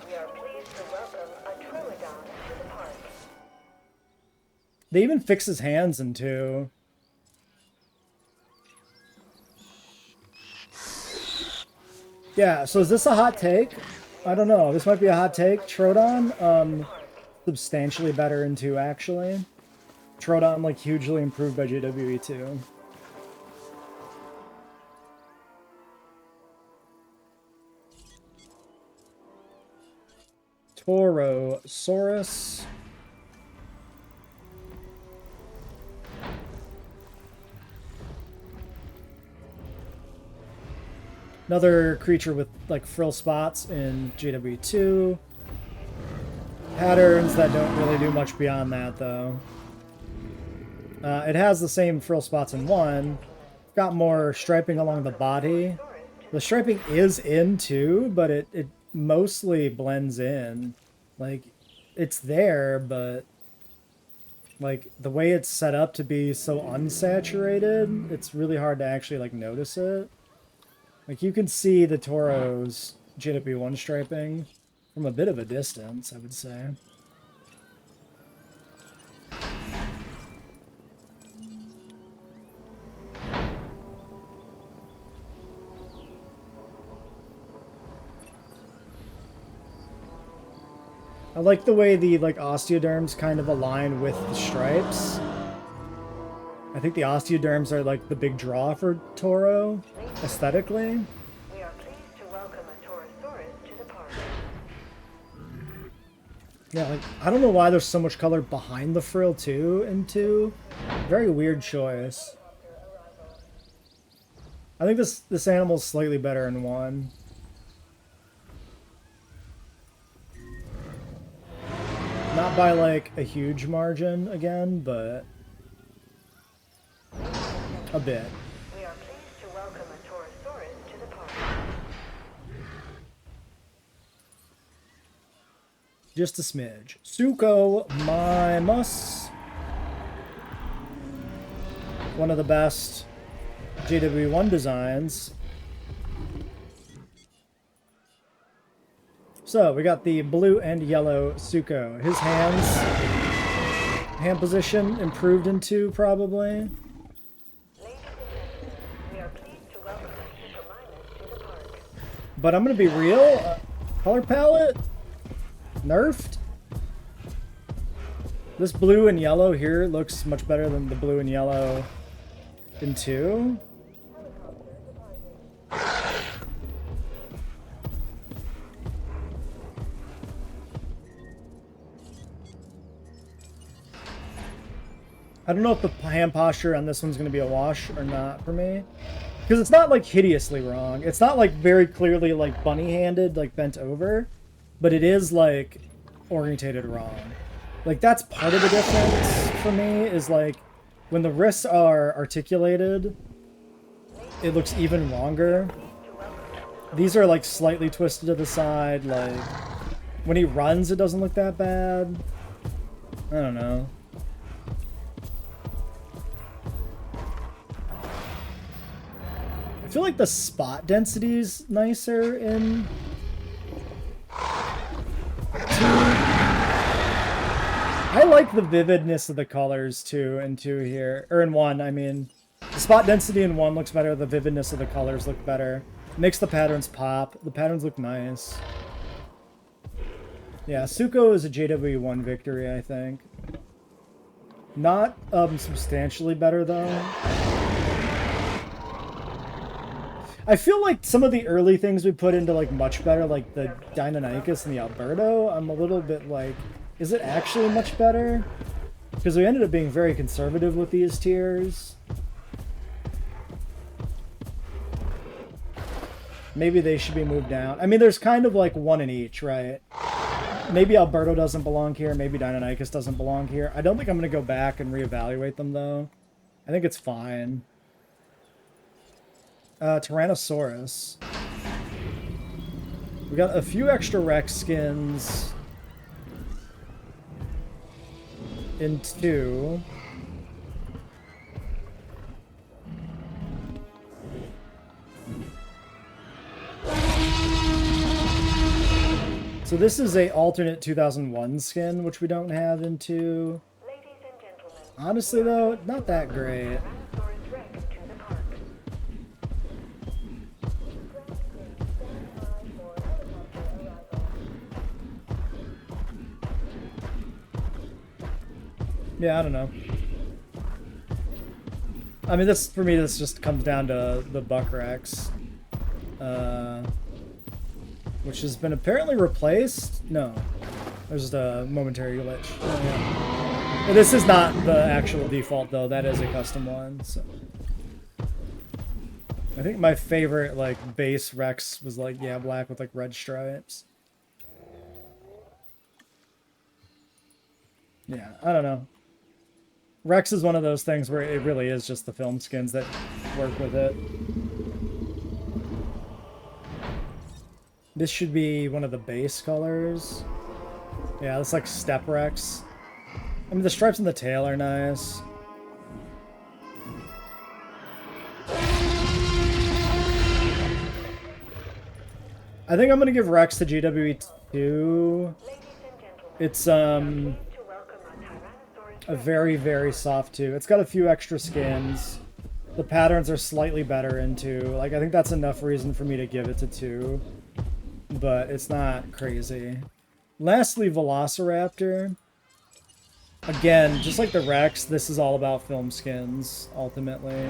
we are pleased to welcome a Troodon to the park. They even fix his hands in 2. Yeah, so is this a hot take? I don't know. This might be a hot take. Troodon, substantially better in 2, actually. Troodon, like, hugely improved by JWE 2. Torosaurus. Another creature with, like, frill spots in JW2. Patterns that don't really do much beyond that, though. It has the same frill spots in 1. Got more striping along the body. The striping is in 2, but it mostly blends in. Like, it's there, but... like, the way it's set up to be so unsaturated, it's really hard to actually, like, notice it. Like, you can see the Toro's JW1 striping from a bit of a distance, I would say. I like the way the, like, osteoderms kind of align with the stripes. I think the osteoderms are, like, the big draw for Toro, aesthetically. We are pleased to welcome a Torosaurus to the park. Yeah, like, I don't know why there's so much color behind the frill, too, in 2. Very weird choice. I think this animal's slightly better in 1. Not by, like, a huge margin, again, but... a bit. We are pleased to welcome a Torosaurus to the park. Just a smidge. Suchomimus. One of the best JW1 designs. So, we got the blue and yellow Sucho. His hand position improved in 2, probably. But I'm gonna be real, color palette, nerfed. This blue and yellow here looks much better than the blue and yellow in 2. I don't know if the hand posture on this one's gonna be a wash or not for me. Because it's not, like, hideously wrong. It's not, like, very clearly, like, bunny-handed, like, bent over. But it is, like, orientated wrong. Like, that's part of the difference for me, is, like, when the wrists are articulated, it looks even longer. These are, like, slightly twisted to the side, like... when he runs, it doesn't look that bad. I don't know. I feel like the spot density's nicer in 2. I like the vividness of the colors too in 2 here, or in 1. I mean, the spot density in 1 looks better. The vividness of the colors look better. Makes the patterns pop. The patterns look nice. Yeah, Sucho is a JW1 victory, I think. Not substantially better though. I feel like some of the early things we put into, like, much better, like the Deinonychus and the Alberto, I'm a little bit like, is it actually much better? Because we ended up being very conservative with these tiers. Maybe they should be moved down. I mean, there's kind of like 1 in each, right? Maybe Alberto doesn't belong here, maybe Deinonychus doesn't belong here. I don't think I'm going to go back and reevaluate them, though. I think it's fine. Tyrannosaurus. We got a few extra Rex skins in 2. So this is a alternate 2001 skin, which we don't have in 2. Ladies and gentlemen, Honestly, though, not that great. Tyrannosaurus Rex to the park. Yeah, I don't know. I mean, this, for me, this just comes down to the Buckrex. Which has been apparently replaced? No. There's just a momentary glitch. Oh, yeah. This is not the actual default, though. That is a custom one, so... I think my favorite, like, base Rex was, like, yeah, black with, like, red stripes. Yeah, I don't know. Rex is one of those things where it really is just the film skins that work with it. This should be one of the base colors. Yeah, this like Step Rex. I mean, the stripes on the tail are nice. I think I'm gonna give Rex to JWE 2. It's a very, very soft 2. It's got a few extra skins. The patterns are slightly better in 2. Like, I think that's enough reason for me to give it to 2. But it's not crazy. Lastly, Velociraptor. Again, just like the Rex, this is all about film skins, ultimately.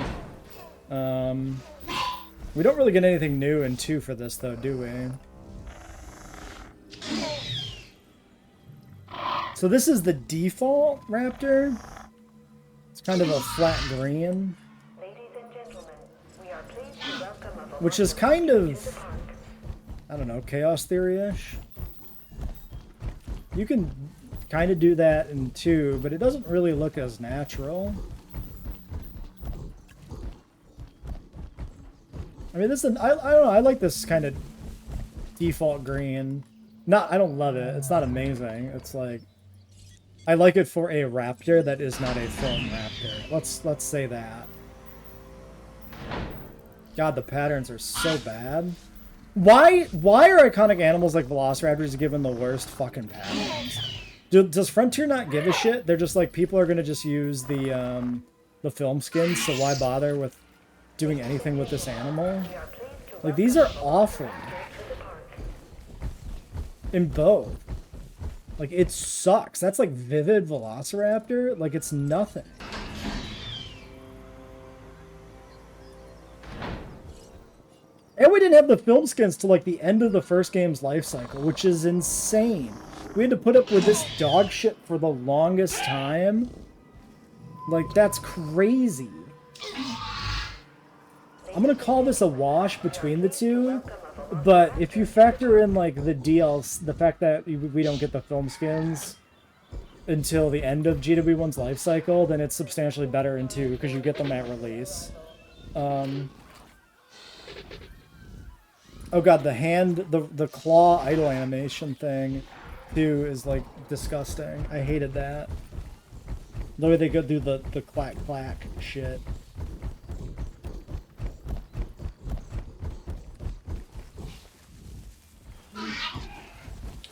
We don't really get anything new in 2 for this, though, do we? So this is the default Raptor. It's kind of a flat green. Ladies and gentlemen, we are pleased to welcome a Which is kind of, I don't know, Chaos Theory-ish. You can kind of do that in 2, but it doesn't really look as natural. I mean, this is, I don't know, I like this kind of default green. I don't love it. It's not amazing. It's like, I like it for a raptor that is not a film raptor. Let's say that. God, the patterns are so bad. Why are iconic animals like velociraptors given the worst fucking patterns? Does Frontier not give a shit? They're just like, people are gonna just use the film skins, so why bother with doing anything with this animal? Like, these are awful. In both. Like, it sucks. That's like Vivid Velociraptor. Like, it's nothing. And we didn't have the film skins till like the end of the first game's life cycle, which is insane. We had to put up with this dog shit for the longest time. Like, that's crazy. I'm gonna call this a wash between the two, but if you factor in like the DLC, the fact that we don't get the film skins until the end of GW1's life cycle, then it's substantially better in 2 because you get them at release. Oh god, the hand, the claw idle animation thing, too, is like disgusting. I hated that. The way they go do the clack clack shit.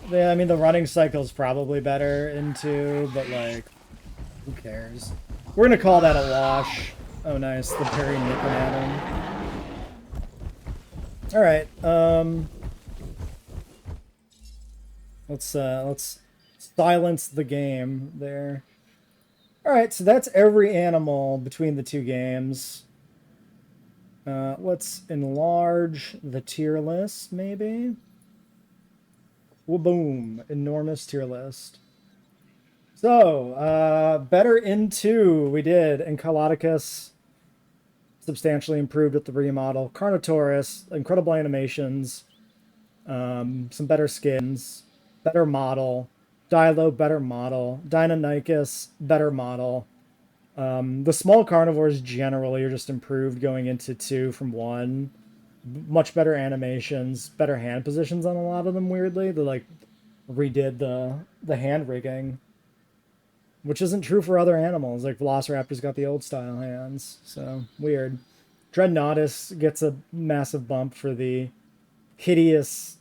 Yeah, I mean, the running cycle's probably better in 2, but like, who cares? We're gonna call that a wash. Oh nice, the Perry nipping at him. Alright, let's silence the game there. Alright, so that's every animal between the 2 games. Let's enlarge the tier list, maybe? Boom, enormous tier list. So, better in 2, we did. Encolodicus, substantially improved with the remodel. Carnotaurus, incredible animations. Some better skins. Better model. Dilo, better model. Deinonychus, better model. The small carnivores generally are just improved going into 2 from 1. Much better animations, better hand positions on a lot of them, weirdly. They like redid the hand rigging, which isn't true for other animals. Like Velociraptor's got the old style hands, so weird. Dreadnoughtus gets a massive bump for the hideous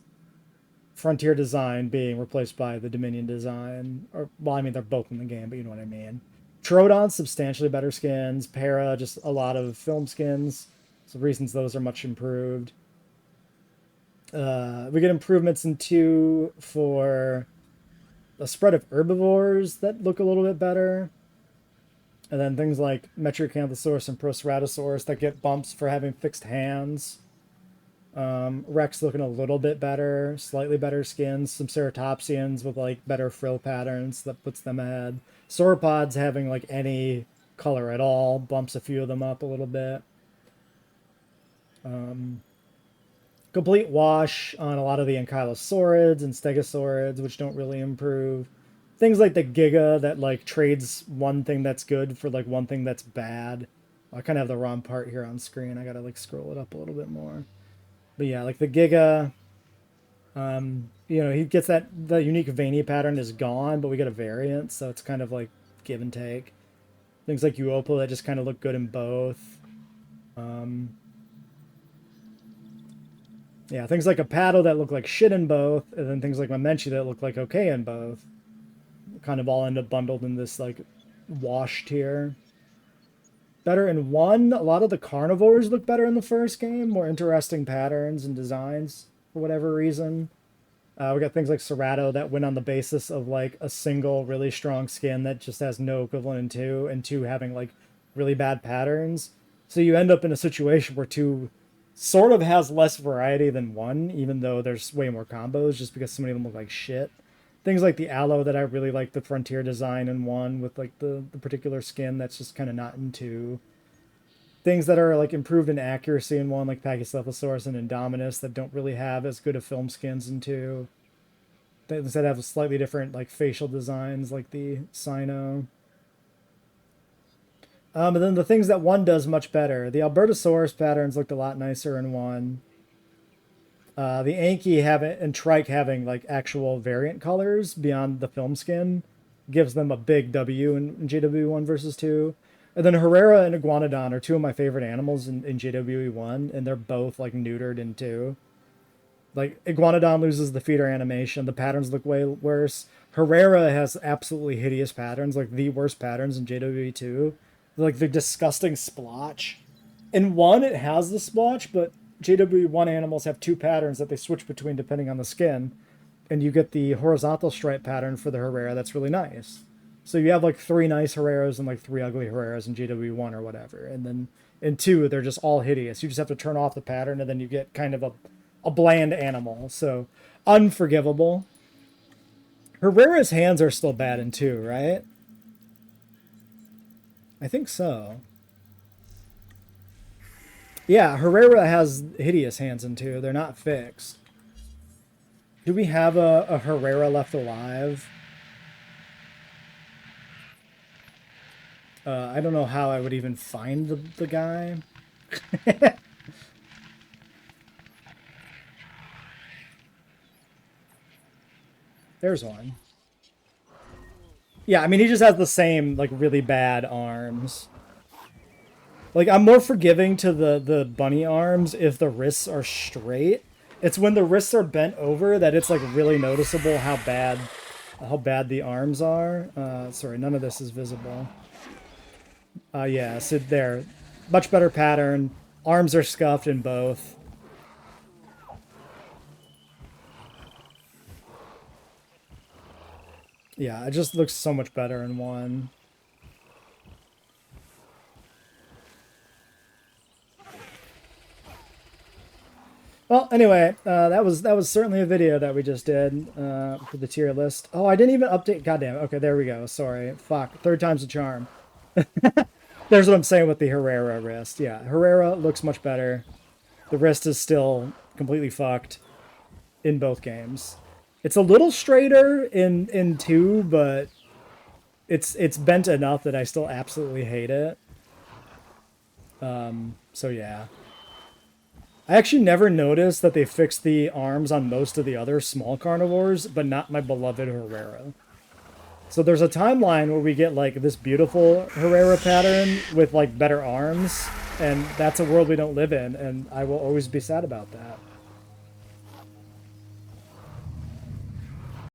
Frontier design being replaced by the Dominion design. Or, well, I mean, they're both in the game, but you know what I mean. Carcharodonts, substantially better skins. Para, just a lot of film skins. So reasons those are much improved. We get improvements in 2 for a spread of herbivores that look a little bit better. And then things like Metriacanthosaurus and Proceratosaurus that get bumps for having fixed hands. Rex looking a little bit better, slightly better skins. Some Ceratopsians with like better frill patterns that puts them ahead. Sauropods having like any color at all bumps a few of them up a little bit. Complete wash on a lot of the Ankylosaurids and Stegosaurids, which don't really improve. Things like the Giga that like trades one thing that's good for like one thing that's bad. I kind of have the wrong part here on screen. I gotta like scroll it up a little bit more. But yeah, like the Giga, you know, he gets the unique veiny pattern is gone, but we get a variant, so it's kind of like give and take. Things like Euoplocephalus that just kind of look good in both. Yeah, things like Apatosaurus that look like shit in both, and then things like Mamenchisaurus that look like okay in both. Kind of all end up bundled in this like wash tier. Better in 1. A lot of the carnivores look better in the first game. More interesting patterns and designs for whatever reason. We got things like Cerato that went on the basis of like a single really strong skin that just has no equivalent in 2, and 2 having like really bad patterns. So you end up in a situation where 2 sort of has less variety than 1, even though there's way more combos, just because so many of them look like shit. Things like the Allo that I really like the Frontier design in 1 with like the particular skin that's just kind of not in 2. Things that are like improved in accuracy in 1, like Pachycephalosaurus and Indominus that don't really have as good of film skins in 2. Things that have slightly different like facial designs like the Sino. And then the things that 1 does much better. The Albertosaurus patterns looked a lot nicer in 1. The Anky and Trike having like actual variant colors beyond the film skin gives them a big W in JWE 1 versus 2. And then Herrera and Iguanodon are 2 of my favorite animals in JWE 1, and they're both like neutered in 2. Like Iguanodon loses the feeder animation, the patterns look way worse. Herrera has absolutely hideous patterns, like the worst patterns in JWE 2. Like the disgusting splotch. In 1 it has the splotch, but JWE 1 animals have 2 patterns that they switch between depending on the skin. And you get the horizontal stripe pattern for the Herrera that's really nice. So you have like 3 nice Herreras and like 3 ugly Herreras in JWE 1 or whatever. And then in 2, they're just all hideous. You just have to turn off the pattern and then you get kind of a bland animal. So unforgivable. Herrera's hands are still bad in 2, right? I think so. Yeah, Herrera has hideous hands in 2. They're not fixed. Do we have a Herrera left alive? I don't know how I would even find the guy. There's one. Yeah, I mean, he just has the same, like, really bad arms. Like, I'm more forgiving to the bunny arms if the wrists are straight. It's when the wrists are bent over that it's, like, really noticeable how bad the arms are. Sorry, none of this is visible. Yeah, so there. Much better pattern. Arms are scuffed in both. Yeah, it just looks so much better in 1. Well, anyway, that was certainly a video that we just did for the tier list. Oh, I didn't even update. Goddamn. Okay, there we go. Sorry. Fuck. 3rd time's a charm. There's what I'm saying with the Herrera wrist. Yeah, Herrera looks much better. The wrist is still completely fucked in both games. It's a little straighter in 2, but it's bent enough that I still absolutely hate it. So yeah. I actually never noticed that they fixed the arms on most of the other small carnivores, but not my beloved Herrera. So there's a timeline where we get like this beautiful Herrera pattern with like better arms, and that's a world we don't live in, and I will always be sad about that.